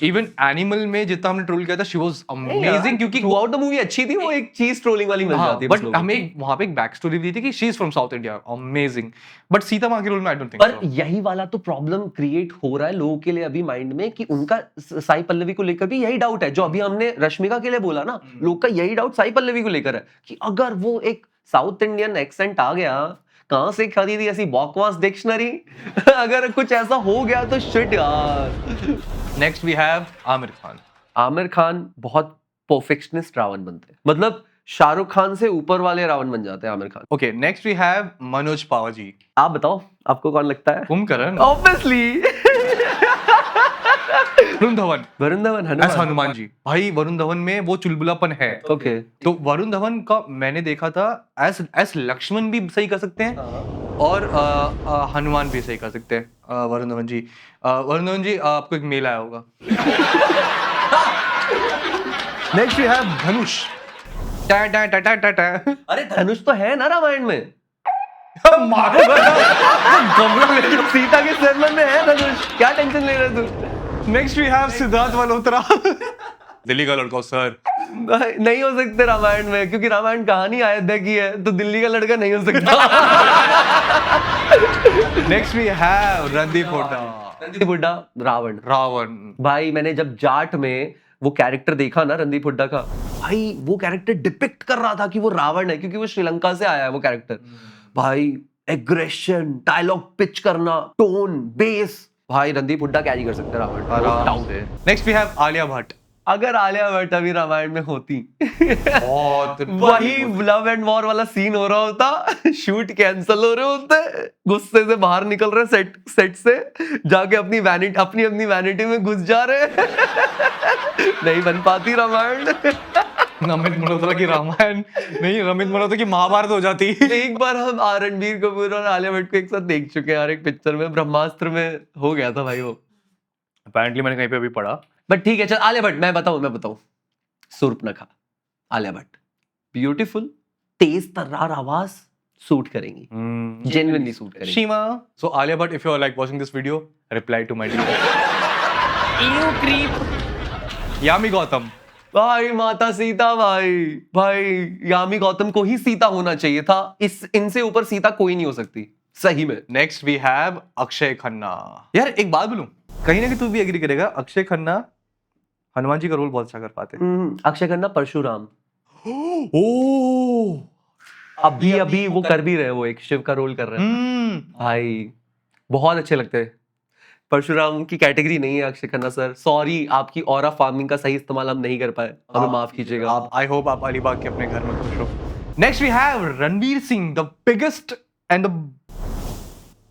Speaker 2: इवन एनिमल में जितना हमने ट्रोल किया था, शी वाज अमेजिंग, क्योंकि
Speaker 1: थ्रू आउट द मूवी अच्छी थी, वो एक चीज ट्रोलिंग वाली मिल जाती है
Speaker 2: बट हमें वहां पे एक बैक स्टोरी दी थी कि she is from south India, amazing. But Sita माँ के रोल में आई डोंट थिंक
Speaker 1: पर यही वाला तो प्रॉब्लम क्रिएट हो रहा है लोगों के लिए अभी माइंड में कि उनका साई पल्लवी को लेकर भी यही डाउट है जो अभी हमने रश्मिका के लिए बोला ना। लोग का यही डाउट साई पल्लवी को लेकर है कि अगर वो एक साउथ इंडियन एक्सेंट आ गया, कहां से खरीदी ऐसी बकवास डिक्शनरी, अगर कुछ ऐसा हो गया तो शिट यार।
Speaker 2: Next we have Aamir Khan.
Speaker 1: Aamir Khan बहुत परफेक्शनिस्ट रावण बनते हैं, मतलब शाहरुख खान से ऊपर वाले रावण बन जाते हैं Aamir Khan.
Speaker 2: Okay, next we have Manoj Pahwa ji.
Speaker 1: आप बताओ, आपको कौन लगता है?
Speaker 2: कुंभकर्ण,
Speaker 1: ऑब्वियसली।
Speaker 2: वरुण धवन।
Speaker 1: वरुण धवन
Speaker 2: हनुमान जी। भाई वरुण धवन में वो चुलबुलापन है।
Speaker 1: ओके,
Speaker 2: तो वरुण धवन का मैंने देखा था एस लक्ष्मण भी सही कर सकते हैं और हनुमान भी सही कर सकते हैं। वरुण धवन जी, आपको एक मेल आया होगा। नेक्स्ट वी हैव धनुष। टा टा टा टा टा टा।
Speaker 1: अरे धनुष तो है ना रामायण में।
Speaker 2: मारो
Speaker 1: सीता के सरमन में है धनुष, क्या टेंशन ले रहे तू?
Speaker 2: Next we have Siddharth Malhotra. Delhi का लड़का सर।
Speaker 1: नहीं हो सकते रामायण में, क्योंकि रामायण कहानी अयोध्या की है, तो दिल्ली का लड़का नहीं हो सकता।
Speaker 2: Next we have Randeep Hooda.
Speaker 1: Randeep Hooda Ravan. भाई मैंने जब जाट में वो कैरेक्टर देखा ना रणदीप हुड्डा का, भाई वो कैरेक्टर डिपिक्ट कर रहा था कि वो रावण है, क्योंकि वो श्रीलंका से आया है वो कैरेक्टर। भाई एग्रेशन, डायलॉग पिच करना, टोन, बेस, भाई रणदीप हुड्डा कैरी कर सकते हैं Ravan.
Speaker 2: Next we have Alia Bhatt.
Speaker 1: अगर आलिया भट्ट अभी रामायण में होती,
Speaker 2: बहुत
Speaker 1: वही लव एंड वॉर वाला सीन हो रहा होता, शूट कैंसिल हो रहे होते, गुस्से से बाहर निकल रहे सेट से, जाके अपनी वैनिटी में घुस जा रहे। नहीं बन पाती रामायण।
Speaker 2: रमित मल्होत्रा की रामायण नहीं, रमित मल्होत्रा की महाभारत हो जाती।
Speaker 1: एक बार हम रणबीर कपूर और आलिया भट्ट को एक साथ देख चुके हैं यार, एक पिक्चर में, ब्रह्मास्त्र में हो गया था भाई वो।
Speaker 2: अपेरेंटली मैंने कहीं पे अभी पढ़ा।
Speaker 1: बट ठीक है, चल आलिया भट्ट, मैं बताऊं सूर्पनखा, आलिया भट्ट ब्यूटीफुल, तेज तर्रार आवाज सूट करेंगी, जेन्युइनली सूट करेंगी।
Speaker 2: शीमा। So Alia Bhatt, if you are like watching this video, reply to my DM. You creep. Yami Gautam.
Speaker 1: भाई माता सीता, भाई यामी गौतम को ही सीता होना चाहिए था, इनसे ऊपर सीता कोई नहीं हो सकती सही में।
Speaker 2: Next we have Akshaye Khanna. यार एक बात बोलूं, कहीं ना कहीं तू भी एग्री करेगा, अक्षय खन्ना हनुमान जी का रोल बहुत अच्छा कर पाते हैं।
Speaker 1: अक्षय खन्ना परशुराम।
Speaker 2: ओ
Speaker 1: अभी वो कर भी रहे, वो एक शिव का रोल कर रहे हैं भाई, बहुत अच्छे लगते हैं। परशुराम की कैटेगरी नहीं है अक्षय खन्ना सर, सॉरी, आपकी ऑरा फार्मिंग का सही इस्तेमाल हम नहीं कर पाए, हमें माफ कीजिएगा।
Speaker 2: आई होप आप अलीबाग के अपने घर में खुश हो। Next we have Ranveer Singh, the biggest and the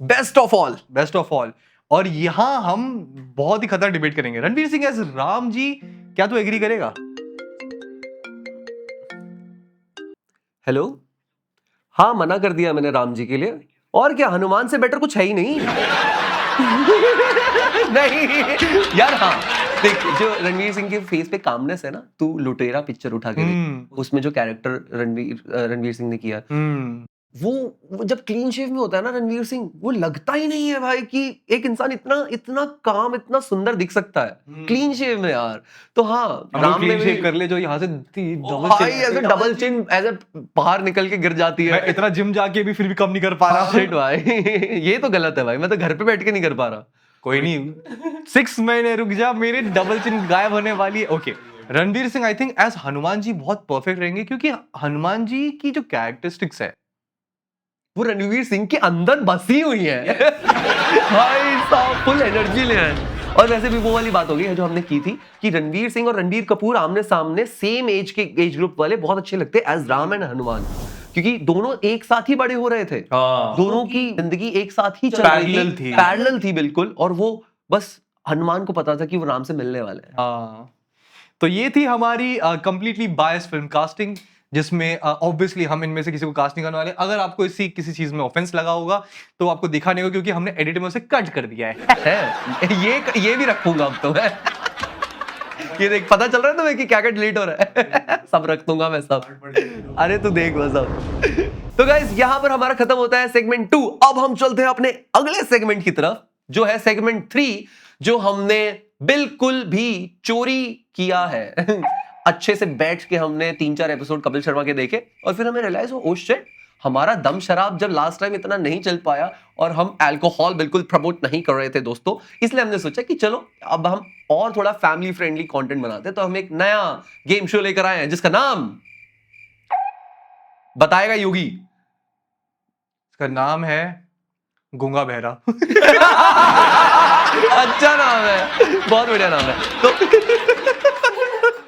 Speaker 2: best of all. और यहाँ हम बहुत ही खतरनाक डिबेट करेंगे। रणवीर सिंह एज राम जी, क्या तू एग्री करेगा?
Speaker 1: हेलो, हाँ मना कर दिया मैंने राम जी के लिए, और क्या, हनुमान से बेटर कुछ है ही नहीं। नहीं यार, हाँ देख, जो रणवीर सिंह के फेस पे कामनेस है ना, तू लुटेरा पिक्चर उठा के देख, उसमें जो कैरेक्टर रणवीर सिंह ने किया, वो जब क्लीन शेव में होता है ना रणवीर सिंह, वो लगता ही नहीं है भाई कि एक इंसान इतना काम, इतना सुंदर दिख सकता है क्लीन शेव में यार। तो हाँ,
Speaker 2: राम में शेव कर ले जो यहाँ से
Speaker 1: डबल चिन ऐसे बाहर निकल के गिर जाती है।
Speaker 2: मैं इतना जिम जाके भी फिर भी कम नहीं कर पा रहा।
Speaker 1: शिट भाई, ये तो गलत है भाई, मैं तो घर पे बैठ के नहीं कर पा रहा।
Speaker 2: कोई नहीं, 6 महीने रुक जा, मेरे डबल चिन गायब होने वाली है। Okay, Ranveer Singh I think as Hanuman ji बहुत परफेक्ट रहेंगे, क्योंकि हनुमान जी की जो कैरेक्टरिस्टिक्स है
Speaker 1: वो रणवीर सिंह के अंदर बसी हुई है। भाई साहब फुल एनर्जी ले आए। और वैसे भी वो वाली बात हो गई है जो हमने की थी कि रणवीर सिंह और रणबीर कपूर आमने सामने सेम एज के एज ग्रुप वाले बहुत अच्छे लगते हैं एज राम एंड हनुमान, क्योंकि दोनों एक साथ ही बड़े हो रहे थे। दोनों की जिंदगी एक साथ ही चल रही थी, पैरेलल थी बिल्कुल। और वो बस हनुमान को पता था कि वो राम से मिलने वाले हैं।
Speaker 2: तो ये थी हमारी कंप्लीटली बायस फिल्म कास्टिंग, जिसमें ऑब्वियसली हम इनमें से किसी को कास्ट नहीं करने वाले। अगर आपको इसी किसी चीज में ऑफेंस लगा होगा तो आपको दिखा नहीं होगा, क्योंकि हमने एडिट में उसे कट कर दिया है।
Speaker 1: ये भी रखूंगा अब तो मैं। ये देख पता चल रहा है तुम्हें कि क्या क्या डिलीट हो रहा है। सब रख दूंगा मैं सब। अरे तू देख बस अब। तो गाइस यहाँ पर हमारा खत्म होता है सेगमेंट 2। अब हम चलते हैं अपने अगले सेगमेंट की तरफ, जो है सेगमेंट 3, जो हमने बिल्कुल भी चोरी किया है। अच्छे से बैठ के हमने 3-4 एपिसोड कपिल शर्मा के देखे और फिर हमें रियलाइज हो, ओह शिट, हमारा दम शराब जब लास्ट टाइम इतना नहीं चल पाया और हम अल्कोहल बिल्कुल प्रमोट नहीं कर रहे थे दोस्तों, इसलिए हमने सोचा कि चलो अब हम और थोड़ा फैमिली फ्रेंडली कंटेंट बनाते हैं। तो हम एक नया गेम शो लेकर आए हैं जिसका नाम बताएगा योगी।
Speaker 2: इसका नाम है गूंगा बहरा।
Speaker 1: अच्छा नाम है, बहुत बढ़िया नाम है। तो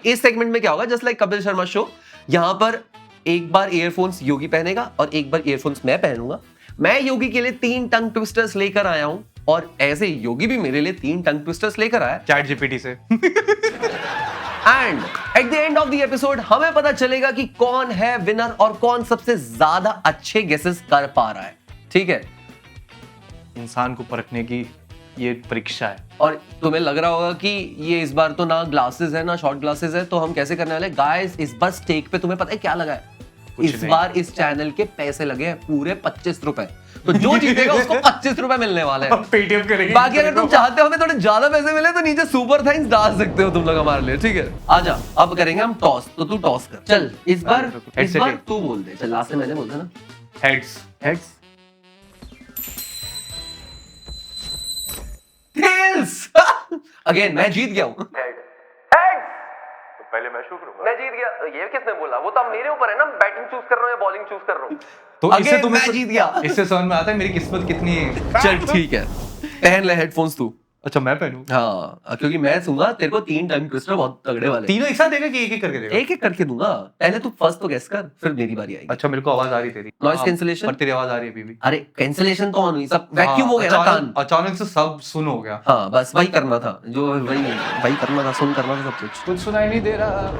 Speaker 1: इस सेगमेंट में क्या होगा, just like Kapil Sharma show, यहां पर एक बार ईयरफोन्स योगी पहनेगा और एक बार ईयरफोन्स मैं पहनूंगा। मैं योगी के लिए 3 टंग ट्विस्टर्स लेकर आया हूं और ऐसे योगी भी मेरे लिए 3 टंग ट्विस्टर्स लेकर आया
Speaker 2: चैट जीपीटी से।
Speaker 1: And at the end of the episode हमें पता चलेगा कि कौन है विनर और कौन सबसे ज्यादा अच्छे गेसेस कर पा रहा है। ठीक है,
Speaker 2: इंसान को परखने की ये परीक्षा है।
Speaker 1: और तुम्हें लग रहा होगा कि ये इस बार तो ना ग्लासेस है ना शॉर्ट ग्लासेस है, तो हम कैसे करने वाले गाइस। इस बार स्टेक पे तुम्हें पता है क्या लगा है? इस बार इस चैनल के पैसे लगे हैं पूरे 25 रुपए। तो जो जीतेगा उसको 25 रुपए मिलने वाले हैं।
Speaker 2: पेटीएम करेंगे।
Speaker 1: बाकी अगर तुम चाहते हो हमें थोड़े ज्यादा पैसे मिले तो नीचे सुपर थैंक्स डाल सकते हो तुम लोग हमारे लिए। ठीक है, आजा अब करेंगे हम टॉस। तो तू टॉस कर। चल इस बार तू बोल दे। चल लास्ट में मैंने बोलता ना।
Speaker 2: हेड्स।
Speaker 1: हेड्स। टेल्स। अगेन मैं जीत गया हूं।
Speaker 3: तो पहले मैं शुरू करूंगा।
Speaker 1: मैं जीत गया। ये किसने बोला? वो तो अब मेरे ऊपर है ना, बैटिंग चूज कर रहा हूं या बॉलिंग चूज कर रहा हूं।
Speaker 2: तो इससे तुम्हें
Speaker 1: मैं जीत गया।
Speaker 2: इससे समझ में आता है मेरी किस्मत कितनी है।
Speaker 1: चल ठीक है, पहन ले हेडफोन्स तू।
Speaker 2: अच्छा मैं पहनूं?
Speaker 1: हाँ, क्योंकि मैं दूंगा तेरे को 3 टाइम ट्विस्टर बहुत तगड़े वाले।
Speaker 2: तीनों एक साथ देगा कि एक एक करके देगा?
Speaker 1: एक एक करके दूंगा। पहले तू फर्स्ट तो गेस कर, फिर मेरी बारी आएगी।
Speaker 2: अच्छा मेरे को आवाज आ रही तेरी।
Speaker 1: Noise cancellation.
Speaker 2: पर तेरी आवाज आ रही है अभी भी।
Speaker 1: अरे कैंसलेशन तो ऑन हुई, सब वैक्यूम हो गया ना कान।
Speaker 2: अचानक से सब सुन हो गया।
Speaker 1: हाँ बस वही करना था, जो वही करना था, सुन करना था सब
Speaker 2: कुछ सुनाई नहीं दे रहा।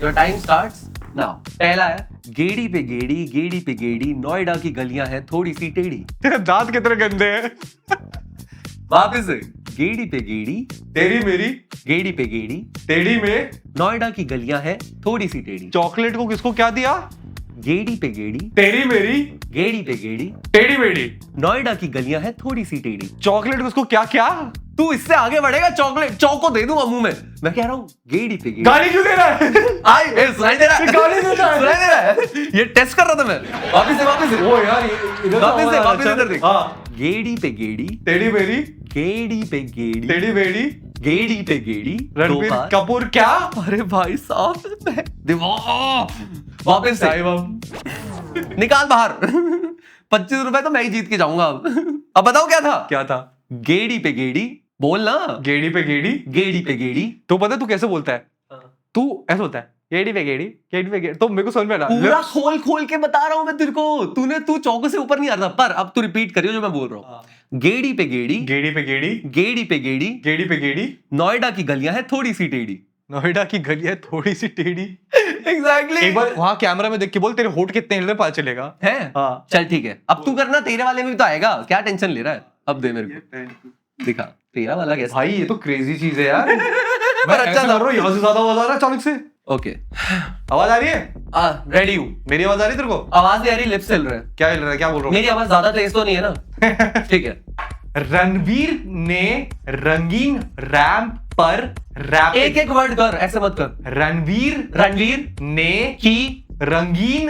Speaker 1: Your time starts now. पहला है गेड़ी पे गेड़ी नोएडा की गलियां हैं थोड़ी सी टेढ़ी।
Speaker 2: दांत कितने गंदे हैं।
Speaker 1: वापस से गेड़ी पे गेड़ी
Speaker 2: तेरी मेरी
Speaker 1: गेड़ी पे गेड़ी
Speaker 2: टेढ़ी में
Speaker 1: नोएडा की गलियां हैं थोड़ी सी टेढ़ी।
Speaker 2: चॉकलेट को किसको क्या दिया?
Speaker 1: गेड़ी पे गेड़ी
Speaker 2: तेरी मेरी
Speaker 1: गेड़ी पे गेड़ी
Speaker 2: टेढ़ी मेढ़ी
Speaker 1: नोएडा की गलियां हैं थोड़ी सी टेढ़ी।
Speaker 2: चॉकलेट को उसको क्या क्या?
Speaker 1: तू इससे आगे बढ़ेगा, चॉकलेट चौको दे दूंगा मुंह में। मैं कह रहा हूँ गेड़ी पे गेड़ी।
Speaker 2: गाली क्यों दे रहा है?
Speaker 1: सुनाई दे रहा है,
Speaker 2: गाली दे रहा है।
Speaker 1: सुनाई दे रहा है। ये टेस्ट कर रहा था मैं। वापिस से
Speaker 2: वो यार
Speaker 1: वापिस इधर देख।
Speaker 2: हाँ
Speaker 1: गेड़ी पे गेड़ी
Speaker 2: टेढ़ी मेरी
Speaker 1: गेड़ी पे गेड़ी
Speaker 2: टेढ़ी मेढ़ी
Speaker 1: गेड़ी पे गेड़ी
Speaker 2: रणबीर कपूर क्या?
Speaker 1: अरे भाई साहब दिमाग। वापिस से निकाल बाहर। 25 रुपए तो मैं ही जीत के जाऊंगा अब बताओ क्या था?
Speaker 2: क्या था?
Speaker 1: गेड़ी पे गेड़ी। बोल ना।
Speaker 2: गेड़ी पे गेड़ी
Speaker 1: गेड़ी पे गेड़ी।
Speaker 2: तो पता है तू कैसे बोलता है? तू ऐसे होता है गेड़ी पे गेड़ी गेड़ी पे गेड़ी। तो मेरे को समझ में आ रहा
Speaker 1: पूरा खोल के बता रहा हूं मैं तेरे को। तू चौको से ऊपर नहीं आ रहा। पर अब तू रिपीट करियो जो मैं बोल रहा हूँ। गेड़ी पे गेड़ी
Speaker 2: गेड़ी पे गेड़ी
Speaker 1: गेड़ी पे गेड़ी
Speaker 2: गेड़ी पे गेड़ी
Speaker 1: नोएडा की गलियां हैं थोड़ी सी टेढ़ी।
Speaker 2: नोएडा की गलियां थोड़ी सी टेढ़ी।
Speaker 1: एग्जैक्टली।
Speaker 2: एक बार वहां कैमरा में देख के बोल तेरे होठ कितने हिल रहे पता चलेगा।
Speaker 1: है?
Speaker 2: हाँ।
Speaker 1: चल ठीक है, अब तू करना। तेरे वाले में भी तो आएगा, क्या टेंशन ले रहा है? अब दे मेरे को, दिखा तेरा वाला कैसा।
Speaker 2: भाई ये तो क्रेजी चीज है यार।
Speaker 1: पर अच्छा था।
Speaker 2: यहाँ से ज्यादा आवाज आ रहा है अचानक से।
Speaker 1: ओके
Speaker 2: आवाज आ रही है?
Speaker 1: रेडी हूँ।
Speaker 2: मेरी आवाज आ रही है तेरे को?
Speaker 1: आवाज नहीं आ रही, लिप्स हिल रहे हैं।
Speaker 2: क्या हिल रहा है? क्या बोल रहा हूँ?
Speaker 1: मेरी आवाज ज्यादा तेज तो नहीं है ना? ठीक है।
Speaker 2: रणवीर ने रंगीन रैंप पर रैप।
Speaker 1: एक एक वर्ड कर, ऐसे मत कर।
Speaker 2: रणवीर ने
Speaker 1: की
Speaker 2: रंगीन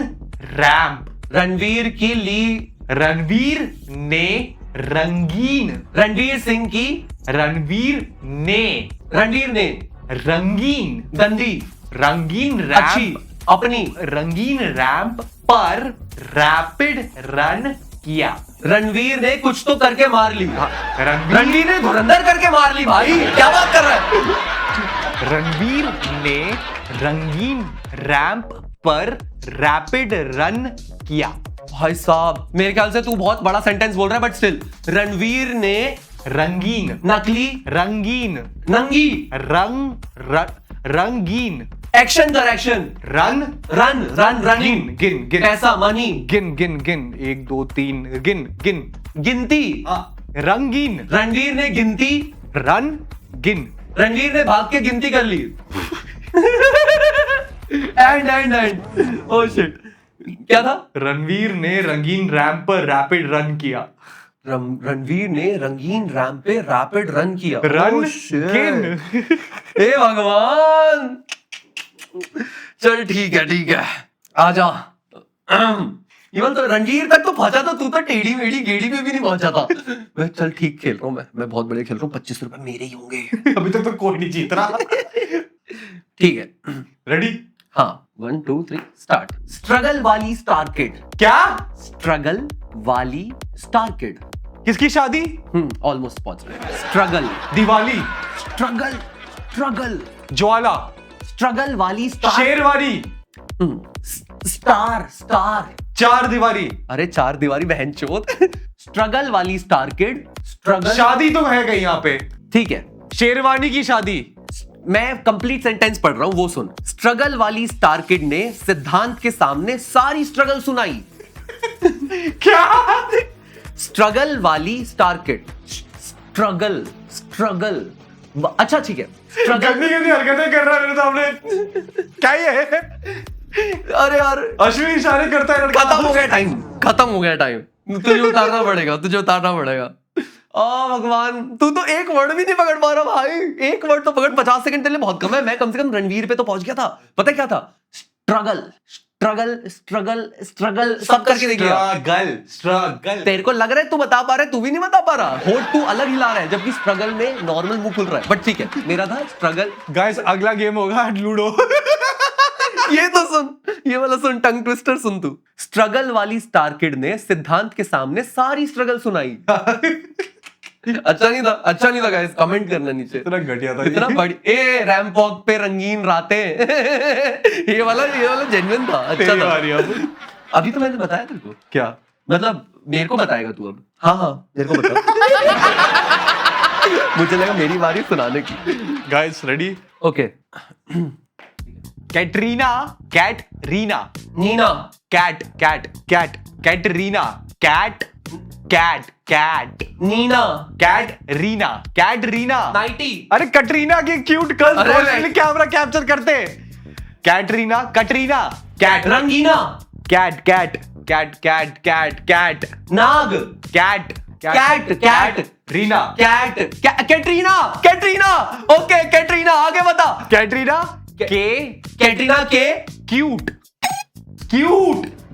Speaker 2: रैंप।
Speaker 1: रणवीर की ली।
Speaker 2: रणवीर ने रंगीन।
Speaker 1: रणवीर सिंह की।
Speaker 2: रणवीर ने
Speaker 1: रंगीन
Speaker 2: रंगीन
Speaker 1: गंदी
Speaker 2: रंगीन
Speaker 1: अच्छी
Speaker 2: रैंप
Speaker 1: अपनी
Speaker 2: रंगीन रैंप पर रैपिड रन किया।
Speaker 1: रणवीर ने कुछ तो करके मार ली।
Speaker 2: रणवीर
Speaker 1: ने धुरंधर करके मार ली भाई, क्या बात कर रहा है।
Speaker 2: रणवीर ने रंगीन रैंप पर रैपिड रन किया।
Speaker 1: भाई साहब मेरे ख्याल से तू बहुत बड़ा सेंटेंस बोल रहा है, बट स्टिल रणवीर ने
Speaker 2: रंगीन
Speaker 1: नकली
Speaker 2: रंगीन
Speaker 1: नंगी
Speaker 2: रंगीन
Speaker 1: एक्शन कर action
Speaker 2: run
Speaker 1: run run running
Speaker 2: गिन गिन
Speaker 1: ऐसा मनी
Speaker 2: गिन गिन गिन 1 2 3 गिन गिन
Speaker 1: गिनती
Speaker 2: रंगीन
Speaker 1: रणवीर ने गिनती
Speaker 2: रन गिन
Speaker 1: रणवीर ने भाग के गिनती कर ली। एंड ओह शिट, क्या था?
Speaker 2: रणवीर ने रंगीन रैंप पर रैपिड रन किया।
Speaker 1: रणवीर ने रंगीन रैंप पे रैपिड रन किया।
Speaker 2: Run
Speaker 1: Oh, shit.
Speaker 2: गिन
Speaker 1: हे भगवान, चल ठीक है आजा। इवन तो रणवीर तक तो पहुंचा था, तू तो टेढ़ी मेढ़ी गेड़ी में भी नहीं पहुंचा था। मैं चल ठीक खेल रहा हूँ, मैं बहुत बढ़िया खेल रहा हूँ, 25 रुपए मेरे ही होंगे।
Speaker 2: अभी तक तो कोई नहीं जीत रहा।
Speaker 1: ठीक है
Speaker 2: रेडी?
Speaker 1: हाँ 1 2 3 स्टार्ट। स्ट्रगल वाली स्टार किड।
Speaker 2: क्या?
Speaker 1: स्ट्रगल वाली स्टार किड।
Speaker 2: किसकी शादी?
Speaker 1: ऑलमोस्ट पहुंच रहे। स्ट्रगल
Speaker 2: दिवाली
Speaker 1: स्ट्रगल
Speaker 2: ज्वाला
Speaker 1: स्ट्रगल वाली स्टार
Speaker 2: शेरवानी
Speaker 1: स्टार
Speaker 2: चार दीवारी।
Speaker 1: अरे 4 दीवारी बहन चोद। स्ट्रगल वाली स्टार किड। स्ट्रगल
Speaker 2: शादी तो है कहीं यहाँ पे।
Speaker 1: ठीक है,
Speaker 2: शेरवानी की शादी।
Speaker 1: मैं कंप्लीट सेंटेंस पढ़ रहा हूं, वो सुन। स्ट्रगल वाली स्टार किड ने सिद्धांत के सामने सारी स्ट्रगल सुनाई।
Speaker 2: क्या?
Speaker 1: स्ट्रगल वाली स्टार किड। स्ट्रगल अच्छा ठीक है।
Speaker 2: गंदी हरकतें कर रहा है मेरे सामने। क्या ये है?
Speaker 1: अरे यार
Speaker 2: अश्विन इशारे करता है लड़का।
Speaker 1: खत्म हो गया टाइम। तुझे उतारना पड़ेगा। भगवान, तू तो एक वर्ड भी नहीं पकड़ पा रहा भाई। एक वर्ड तो पकड़, 50 सेकंड तेरे लिए बहुत कम है। मैं कम से कम रणवीर पे तो पहुंच गया था। पता है क्या था? स्ट्रगल सब करके देख लिया।
Speaker 2: स्ट्रगल
Speaker 1: तेरे को लग रहा है तू बता पा रहा है, तू भी नहीं बता पा रहा। होठ तू अलग हिला रहा है, जबकि स्ट्रगल में नॉर्मल मुंह खुल रहा है। बट ठीक है, मेरा था स्ट्रगल।
Speaker 2: गाइस अगला गेम होगा लूडो।
Speaker 1: ये तो सुन, ये वाला सुन, टंग ट्विस्टर सुन तू। स्ट्रगल वाली स्टार किड ने सिद्धांत के सामने सारी स्ट्रगल सुनाई। अच्छा नहीं था गाइस, कमेंट करना नीचे।
Speaker 2: इतना घटिया था,
Speaker 1: इतना बड़ी ए रैंप वॉक पे रंगीन रातें। ये वाला जेन्युइन था, अच्छा था। अभी तो मैंने बताया तेरे को।
Speaker 2: क्या
Speaker 1: मतलब मेरे को बताएगा तू अब? हाँ मेरे को बता। मुझे लगा मेरी बारी सुनाने की।
Speaker 2: Guys ready?
Speaker 1: Okay.
Speaker 2: Katrina
Speaker 1: Neena
Speaker 2: Katrina
Speaker 1: Neena
Speaker 2: Katrina
Speaker 1: nightie.
Speaker 2: अरे कटरीना की क्यूट गर्ल्स
Speaker 1: अरे
Speaker 2: कॉन्स्टेंटली कैमरा कैप्चर करते। कटरीना कैट
Speaker 1: रंगीना
Speaker 2: कैट
Speaker 1: नाग
Speaker 2: कैट रीना
Speaker 1: कैटरीना। ओके कैटरीना, आगे बता।
Speaker 2: कैटरीना
Speaker 1: कैटरीना के
Speaker 2: क्यूट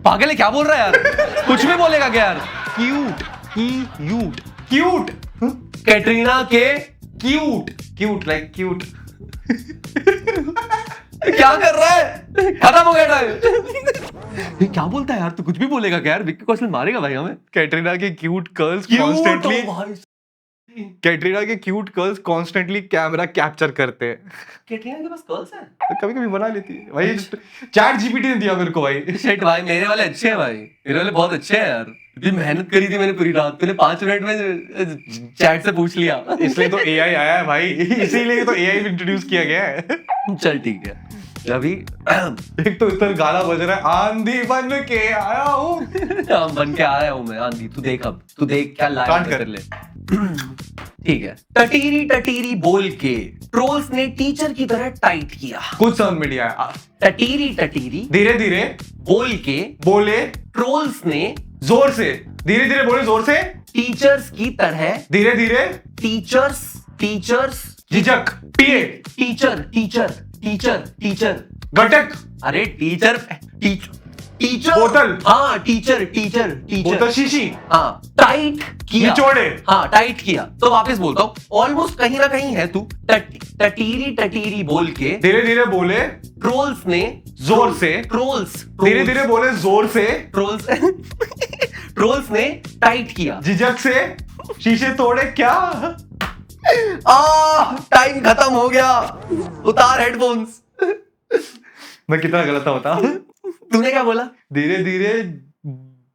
Speaker 1: पागल है, क्या बोल रहा है यार? कुछ भी बोलेगा क्या यार?
Speaker 2: क्यूट
Speaker 1: कैटरीना के
Speaker 2: क्यूट लाइक क्यूट।
Speaker 1: क्या कर रहा है? खत्म हो गया टाइम। क्या बोलता है यार तू? कुछ भी बोलेगा क्या यार? विक्की कौशल मारेगा भाई हमें।
Speaker 2: कैटरीना के cute girls constantly camera capture करते हैं।
Speaker 1: कैटरीना के पास गर्ल्स है?
Speaker 2: कभी बना लेती है भाई। चैट जीपीटी ने दिया मेरे को भाई।
Speaker 1: शिट भाई, मेरे वाले अच्छे हैं भाई, मेरे वाले बहुत अच्छे हैं यार। इतनी मेहनत करी थी मैंने पूरी रात, मैंने 5 मिनट में चैट से पूछ लिया।
Speaker 2: इसलिए तो एआई आया है भाई, इसीलिए तो एआई इंट्रोड्यूस किया गया है।
Speaker 1: चल ठीक है। अभी
Speaker 2: एक तो इतना गाना बज रहा है, आंधी बन के आया हूँ।
Speaker 1: बन के आया हूँ मैं आंधी। तू देख अब, तू देख क्या लाया कर ले। ठीक है। टटीरी बोल के ट्रोल्स ने टीचर की तरह टाइट किया।
Speaker 2: कुछ समझ में नहीं आया।
Speaker 1: टटीरी
Speaker 2: धीरे
Speaker 1: बोल के
Speaker 2: बोले
Speaker 1: ट्रोल्स ने
Speaker 2: जोर से, धीरे बोले जोर से।
Speaker 1: टीचर्स की तरह
Speaker 2: धीरे
Speaker 1: टीचर्स
Speaker 2: झिझक पिए
Speaker 1: टीचर
Speaker 2: घटक।
Speaker 1: अरे टीचर
Speaker 2: बोतल।
Speaker 1: हाँ टीचर
Speaker 2: बोतल शीशी।
Speaker 1: हाँ टाइट किया।
Speaker 2: निचोड़े।
Speaker 1: हाँ टाइट किया। तो वापस बोलता हूँ, ऑलमोस्ट कहीं ना कहीं है तू। टटीरी टटीरी बोल के
Speaker 2: धीरे धीरे बोले
Speaker 1: ट्रोल्स ने
Speaker 2: जोर से, धीरे धीरे बोले जोर से,
Speaker 1: ट्रोल्स ने टाइट किया,
Speaker 2: झिझक से शीशे तोड़े क्या।
Speaker 1: टाइम खत्म हो गया, उतार हेडफोन्स।
Speaker 2: मैं कितना गलत था बता।
Speaker 1: तूने क्या बोला?
Speaker 2: धीरे धीरे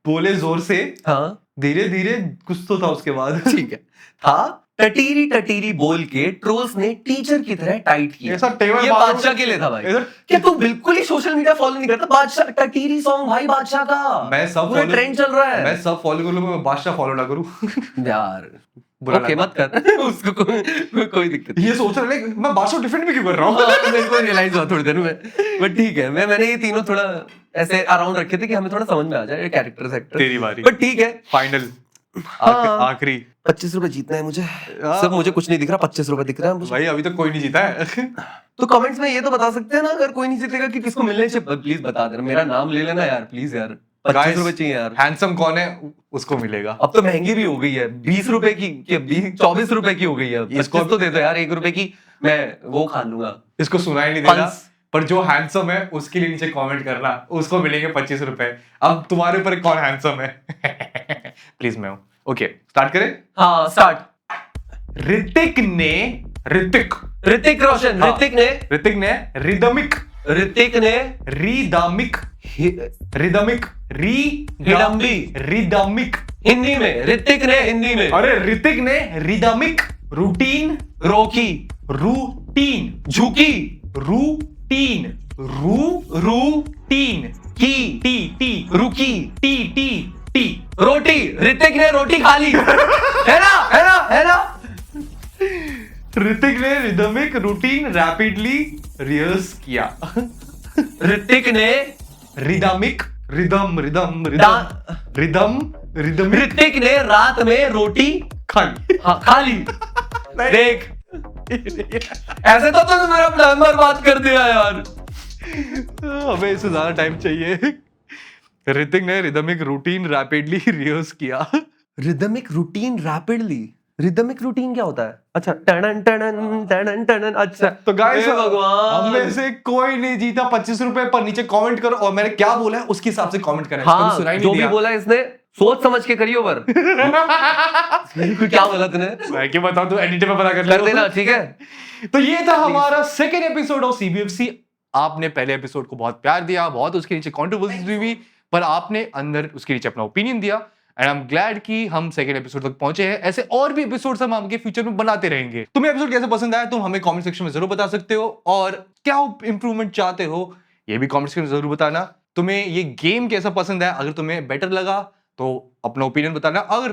Speaker 2: बोले जोर से,
Speaker 1: हाँ
Speaker 2: धीरे धीरे कुछ तो था उसके बाद।
Speaker 1: ठीक है, था टटीरी टटीरी बोल के ट्रोल्स ने टीचर की तरह टाइट किया।
Speaker 2: ऐसा टेबल
Speaker 1: ये बादशाह के लिए था भाई। क्या तू बिल्कुल ही सोशल मीडिया फॉलो नहीं करता? बादशाह टटीरी सॉन्ग भाई बादशाह का,
Speaker 2: मैं सब
Speaker 1: पूरा ट्रेंड चल रहा है।
Speaker 2: मैं सब फॉलो कर लूं, मैं बादशाह फॉलो ना करूं।
Speaker 1: यार
Speaker 2: बुरा
Speaker 1: ओके मत कर। उसको कोई दिक्कत नहीं।
Speaker 2: ये सोच रहा है मैं बादशाह डिफेंड भी क्यों कर रहा हूं।
Speaker 1: मेरे को रियलाइज हुआ थोड़ी देर में, बट ठीक है। मैंने ये तीनों थोड़ा ऐसे अराउंड रखे थे कि हमें थोड़ा समझ में आ जाए कैरेक्टर्स एक्टर।
Speaker 2: तेरी बारी।
Speaker 1: बट ठीक है,
Speaker 2: फाइनल आखिरी
Speaker 1: 25 रुपए जीतना है मुझे। सब मुझे कुछ नहीं दिख रहा, 25 रुपए दिख रहा है मुझे।
Speaker 2: भाई अभी तक कोई नहीं जीता है।
Speaker 1: तो कमेंट्स में ये तो बता सकते हैं ना, अगर कोई नहीं जीतेगा कि किसको मिलने चाहिए, प्लीज बता देना। मेरा नाम ले लेना यार, प्लीज यार। 25 रुपए चाहिए यार।
Speaker 2: हैंडसम कौन है उसको मिलेगा।
Speaker 1: अब तो महंगी भी हो गई है, 20 रुपए की, 24 रुपए की हो गई है। इसको तो दे दो यार, 1 रुपए की मैं वो खा लूंगा।
Speaker 2: इसको सुनाई नहीं देगा, पर जो हैंडसम है उसके लिए नीचे कमेंट करना, उसको मिलेंगे 25 रुपए। अब तुम्हारे ऊपर कौन हैंडसम है। प्लीज मैं हूं। ओके स्टार्ट करें।
Speaker 1: हाँ स्टार्ट।
Speaker 2: ऋतिक
Speaker 1: रोशन।
Speaker 2: हाँ।
Speaker 1: ऋतिक ने
Speaker 2: रिदमिक
Speaker 1: हिंदी में। ऋतिक ने हिंदी में।
Speaker 2: अरे ऋतिक ने रिदमिक रूटीन
Speaker 1: रोकी,
Speaker 2: झुकी रूटीन की
Speaker 1: रुकी,
Speaker 2: टी
Speaker 1: रोटी। ऋतिक ने रोटी खा ली। है ना।
Speaker 2: ऋतिक ने रिदमिक रूटीन रैपिडली रिहर्स किया।
Speaker 1: ऋतिक ने
Speaker 2: रिदमिक
Speaker 1: ऋतिक ने रात में रोटी
Speaker 2: खाली।
Speaker 1: हाँ, खा ली। देख ऐसे तो तूने मेरा प्लान बर्बाद कर दिया यार।
Speaker 2: हमें इससे ज्यादा टाइम चाहिए। ऋतिक ने रिदमिक रूटीन रैपिडली रिहर्स किया।
Speaker 1: रिदमिक रूटीन क्या होता है? अच्छा, टनन टनन टनन टनन। अच्छा
Speaker 2: तो गाइस
Speaker 1: हे भगवान,
Speaker 2: हम में से कोई नहीं जीता 25 रुपए पर। नीचे कमेंट करो और मैंने क्या बोला है उसके हिसाब से कमेंट करें।
Speaker 1: हाँ,
Speaker 2: सुनाई नहीं
Speaker 1: जो भी
Speaker 2: दिया।
Speaker 1: बोला इसने सोच समझ के करियो। पर क्या बोला तूने?
Speaker 2: मैं क्यों बताऊं, तू एडिट में पता कर
Speaker 1: देना, ठीक है।
Speaker 2: तो ये था हमारा सेकंड एपिसोड ऑफ CBFC। आपने पहले एपिसोड को बहुत प्यार दिया, बहुत उसके नीचे कंट्रोवर्सीज भी हुई, पर आपने अंदर उसके नीचे अपना ओपिनियन दिया। एंड आई एम ग्लैड कि हम सेकंड एपिसोड तक पहुंचे हैं। ऐसे और भी एपिसोड्स हम आगे फ्यूचर में बनाते रहेंगे। तुम्हें एपिसोड कैसे पसंद आया तुम हमें कमेंट सेक्शन में जरूर बता सकते हो, और क्या इंप्रूवमेंट चाहते हो ये भी कमेंट सेक्शन में जरूर बताना। तुम्हें ये गेम कैसा पसंद है, अगर तुम्हें बेटर लगा तो अपना ओपिनियन बताना। अगर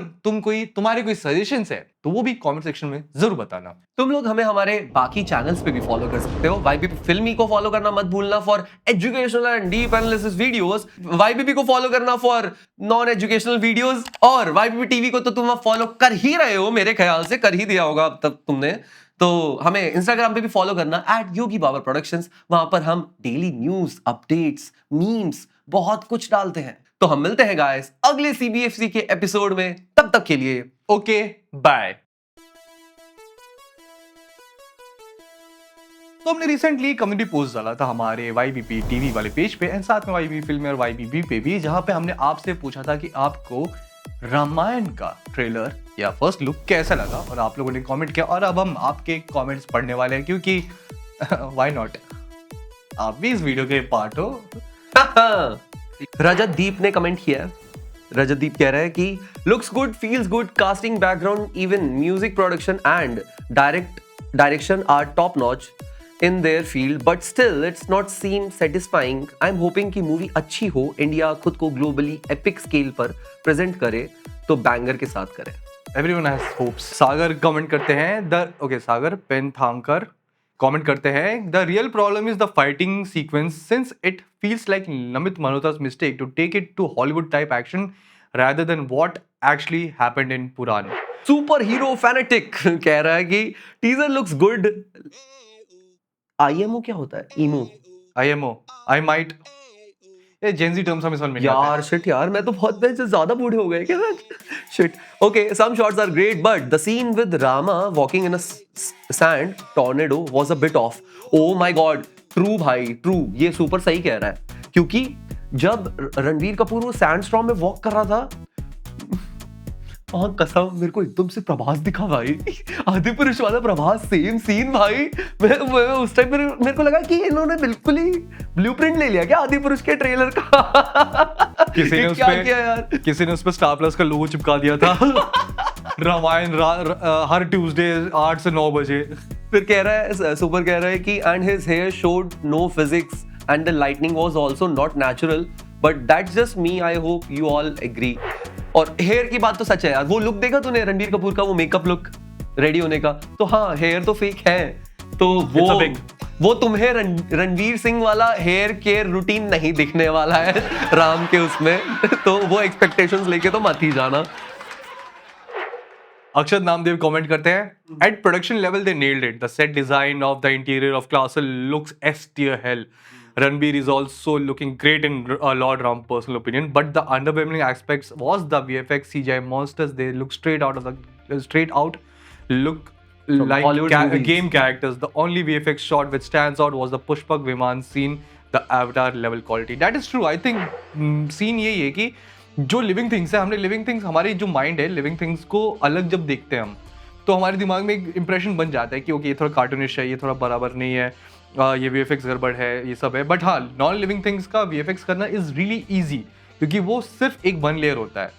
Speaker 2: तुम्हारे कोई सजेशंस है तो वो भी कमेंट सेक्शन में जरूर बताना।
Speaker 1: तुम लोग हमें हमारे बाकी चैनल्स पे भी फॉलो कर सकते हो। YBP फिल्मी को फॉलो करना मत भूलना for educational and deep analysis videos. YBP को फॉलो करना फॉर नॉन एजुकेशनल वीडियोस। और YBP TV को तो तुम फॉलो कर ही रहे हो, मेरे ख्याल से कर ही दिया होगा अब तक तुमने। तो हमें इंस्टाग्राम पे भी फॉलो करना @YogiBabar_Productions। वहां पर हम डेली न्यूज, अपडेट्स, मीम्स बहुत कुछ डालते हैं। तो हम मिलते हैं गाइस अगले CBFC के एपिसोड में। तब तक के लिए
Speaker 2: ओके बाय। तो हमने रिसेंटली कम्युनिटी पोस्ट डाला था हमारे YBP TV वाले पेज पे एंड साथ में YBP फिल्म और YBP पे भी, जहां पे हमने आपसे पूछा था कि आपको रामायण का ट्रेलर या फर्स्ट लुक कैसा लगा, और आप लोगों ने कमेंट किया। और अब हम आपके कमेंट्स पढ़ने वाले हैं, क्योंकि व्हाई नॉट, आप भी इस वीडियो के पार्ट हो।
Speaker 1: रजतदीप ने कमेंट किया है। रजतदीप कह रहा है कि looks good, feels good, casting, background, even music production and direction are top notch in their field, but still it's not seem satisfying. I'm hoping कि मूवी अच्छी हो, इंडिया खुद को ग्लोबली एपिक स्केल पर प्रेजेंट करे तो banger के साथ करे।
Speaker 2: Everyone has hopes. Sagar comment करते हैं सागर पेनथांकर कमेंट करते हैं, the real problem is the fighting sequence since it feels like Namit Malhotra's mistake to take it to Hollywood type action rather than what actually happened in Puran.
Speaker 1: Super hero fanatic कह रहा है कि teaser looks good. IMO क्या होता है? IMO
Speaker 2: I might ये Gen Z terms हमें समझ में नहीं
Speaker 1: यार शिट यार, मैं तो बहुत ज्यादा बूढ़े हो गए क्या shit. Okay, some shots are great but the scene with Rama walking in a sand tornado was a bit off. Oh my god, true भाई ट्रू, ये सुपर सही कह रहा है. क्योंकि जब रणवीर कपूर वो सैंडस्टॉर्म में वॉक कर रहा था, हाँ कसम मेरे को एकदम से प्रभास दिखा भाई. आदि पुरुष वाला प्रभास, सेम सीन भाई. मैं उस टाइम मेरे को लगा कि इन्होंने बिल्कुल ही ब्लूप्रिंट ले लिया क्या आदि पुरुष के ट्रेलर का.
Speaker 2: किसी ने उस पर स्टार प्लस का लोगो चिपका दिया था. रामायण हर ट्यूसडे 8 से 9 बजे.
Speaker 1: फिर कह रहा है, सुपर कह रहा है कि and his hair showed no physics and the lightning was also not natural, but that's just me, I hope you all agree. और हेयर की बात तो सच है यार. वो लुक देखा तूने रणबीर कपूर का, वो मेकअप लुक रेडी होने का, तो हाँ हेयर तो फेक है. तो वो तुम्हें रणवीर सिंह वाला हेयर केयर रूटीन नहीं दिखने वाला है राम के उसमें. तो वो एक्सपेक्टेशंस लेके तो मत ही जाना.
Speaker 2: अक्षत नामदेव कमेंट करते हैं, at production level they nailed it. The set design of the interior of castle looks S tier hell. Ranbir is also looking great in Lord Ram personal opinion, but the underwhelming aspects was the VFX CGI monsters. They look straight out look
Speaker 1: From
Speaker 2: like game characters. The only VFX shot which stands out was the Pushpak Viman scene, the Avatar level quality. That is true. I think scene यही है कि जो living things है, हमने living things, हमारी जो mind है living things को अलग जब देखते हैं हम, तो हमारे दिमाग में एक इंप्रेशन बन जाता है कि ओके ये थोड़ा कार्टूनिश है, ये थोड़ा बराबर नहीं है, ये VFX गड़बड़ है, ये सब है. बट हाँ, नॉन लिविंग थिंग्स का VFX करना इज रियली ईजी, क्योंकि वो सिर्फ एक वन लेयर होता है.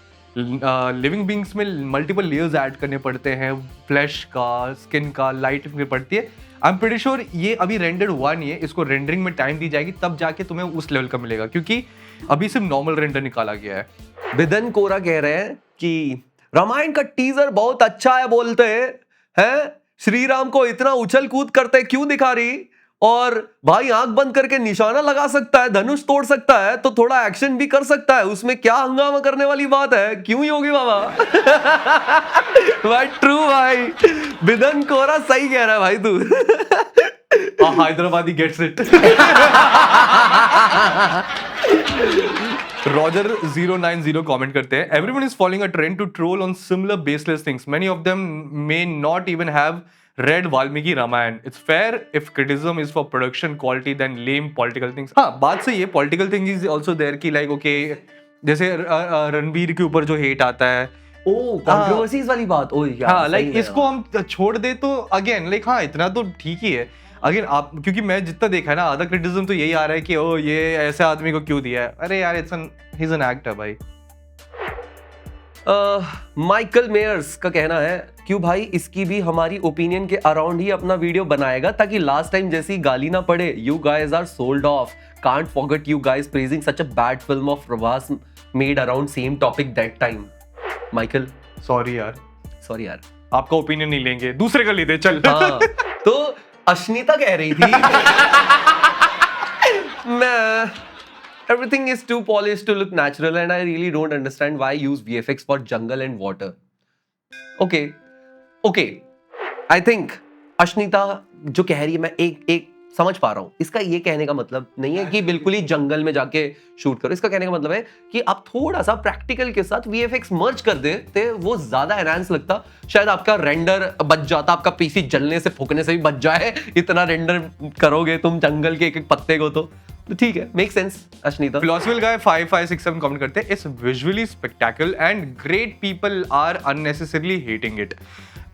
Speaker 2: लिविंग बींग्स में मल्टीपल लेयर्स ऐड करने पड़ते हैं, फ्लैश का, स्किन का, लाइट पड़ती है. आई एम प्रीटी श्योर ये अभी रेंडर्ड हुआ नहीं है, इसको रेंडरिंग में टाइम दी जाएगी तब जाके तुम्हें उस लेवल का मिलेगा, क्योंकि अभी सिर्फ नॉर्मल रेंडर निकाला गया है.
Speaker 1: विदन कोरा कह रहे हैं कि रामायण का टीजर बहुत अच्छा है, बोलते हैं श्री राम को इतना उछल कूद करते क्यों दिखा रही, और भाई आंख बंद करके निशाना लगा सकता है, धनुष तोड़ सकता है, तो थोड़ा एक्शन भी कर सकता है, उसमें क्या हंगामा करने वाली बात है, क्यों योगी बाबा. भाई ट्रू भाई, विदन कोरा सही कह रहा है भाई तू.
Speaker 2: Hyderabadi gets it. Roger 090 comment करते हैं, everyone is following a trend to troll on similar baseless things. Many of them may not even have read Valmiki Ramayan. It's fair if criticism is for production quality than lame political things. हाँ, बात सही है, political thing is also there कि like okay, जैसे रणबीर के ऊपर जो hate आता है,
Speaker 1: कंट्रोवर्सीज वाली बात,
Speaker 2: हाँ लाइक इसको हम छोड़ दे तो अगेन लाइक हाँ इतना तो ठीक ही है. अगेन आप, क्योंकि मैं जितना देखा है ना, आधा क्रिटिसिज्म तो यही आ रहा है कि ओ ये ऐसे आदमी को क्यों दिया है. अरे यार ही इज एन एक्टर भाई.
Speaker 1: माइकल मेयर्स का कहना है, क्यों भाई इसकी भी हमारी ओपिनियन के अराउंड ही अपना वीडियो बनाएगा ताकि लास्ट टाइम जैसी गाली ना पड़े. You guys are sold off, can't forget you guys praising such a bad film of Prabhas made around same topic that time. Michael
Speaker 2: sorry यार,
Speaker 1: आपका
Speaker 2: ओपिनियन नहीं लेंगे, दूसरे का लेते चल.
Speaker 1: हाँ, तो अश्निता कह रही थी मैं everything is too polished to look natural and I really don't understand why use VFX for jungle and water. Okay. I think अश्निता जो कह रही है मैं एक समझ पा रहा हूं. इसका ये कहने का मतलब नहीं है कि बिल्कुल ही जंगल में जाके शूट करो. इसका कहने का मतलब है कि आप थोड़ा सा प्रैक्टिकल के साथ VFX मर्ज कर देते, वो ज्यादा एनहांस लगता. शायद आपका रेंडर बच जाता, आपका पीसी जलने से फूकने से भी बच जाए, इतना रेंडर करोगे तुम जंगल के एक पत्ते को. तो ठीक है, make sense. Ashnita
Speaker 2: philosophical guy 5567 comment करते हैं, it's visually spectacle and great people are unnecessarily hating it.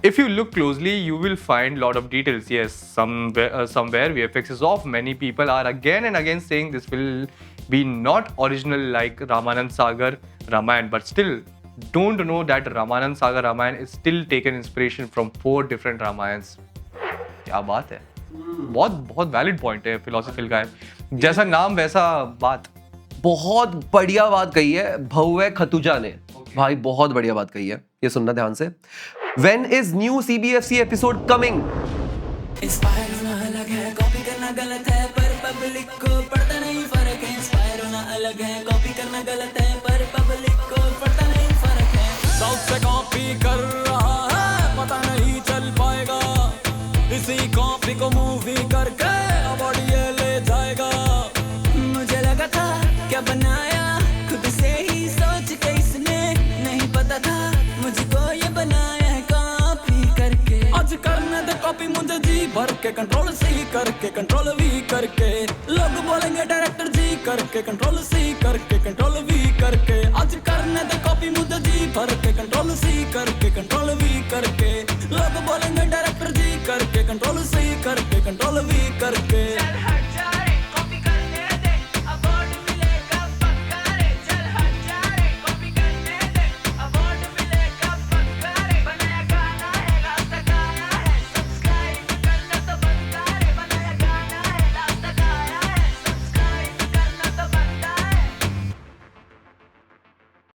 Speaker 2: If you look closely, you will find lot of details. Yes, somewhere VFX is off. Many people are again and again saying this will be not original like Ramanand Sagar Ramayan, but still don't know that Ramanand Sagar Ramayan is still taken inspiration from 4 different Ramayans. क्या बात है, बहुत valid point है philosophical गाय. जैसा नाम वैसा बात.
Speaker 1: बहुत बढ़िया बात कही है भव्य खतुजा ने. भाई बहुत बढ़िया बात कही है, ये सुनना ध्यान से. When is new CBFC episode coming? Inspire होना अलग है, कॉपी करना गलत है, पर पब्लिक को पड़ता नहीं फर्क है. इंस्पायर होना अलग है, कॉपी करना गलत है, पर पब्लिक को पड़ता नहीं फर्क है. साउथ से कॉपी कर रहा है, पता नहीं चल पाएगा. इसी कॉपी को मूवी करके अवार्ड ये ले जाएगा. मुझे लगा था
Speaker 4: क्या बनाया खुद से ही सोच के इसने, नहीं पता था मुझको ये बनाया है कॉपी करके। आज करने दे कॉपी मुझे जी भर के, कंट्रोल सी करके कंट्रोल वी करके, लोग बोलेंगे डायरेक्टर जी करके, कंट्रोल सी करके कंट्रोल वी करके। आज करने दे कॉपी मुझे जी भर के, कंट्रोल सी करके कंट्रोल वी करके, लोग बोलेंगे डायरेक्टर जी करके, कंट्रोल सी करके कंट्रोल वी करके।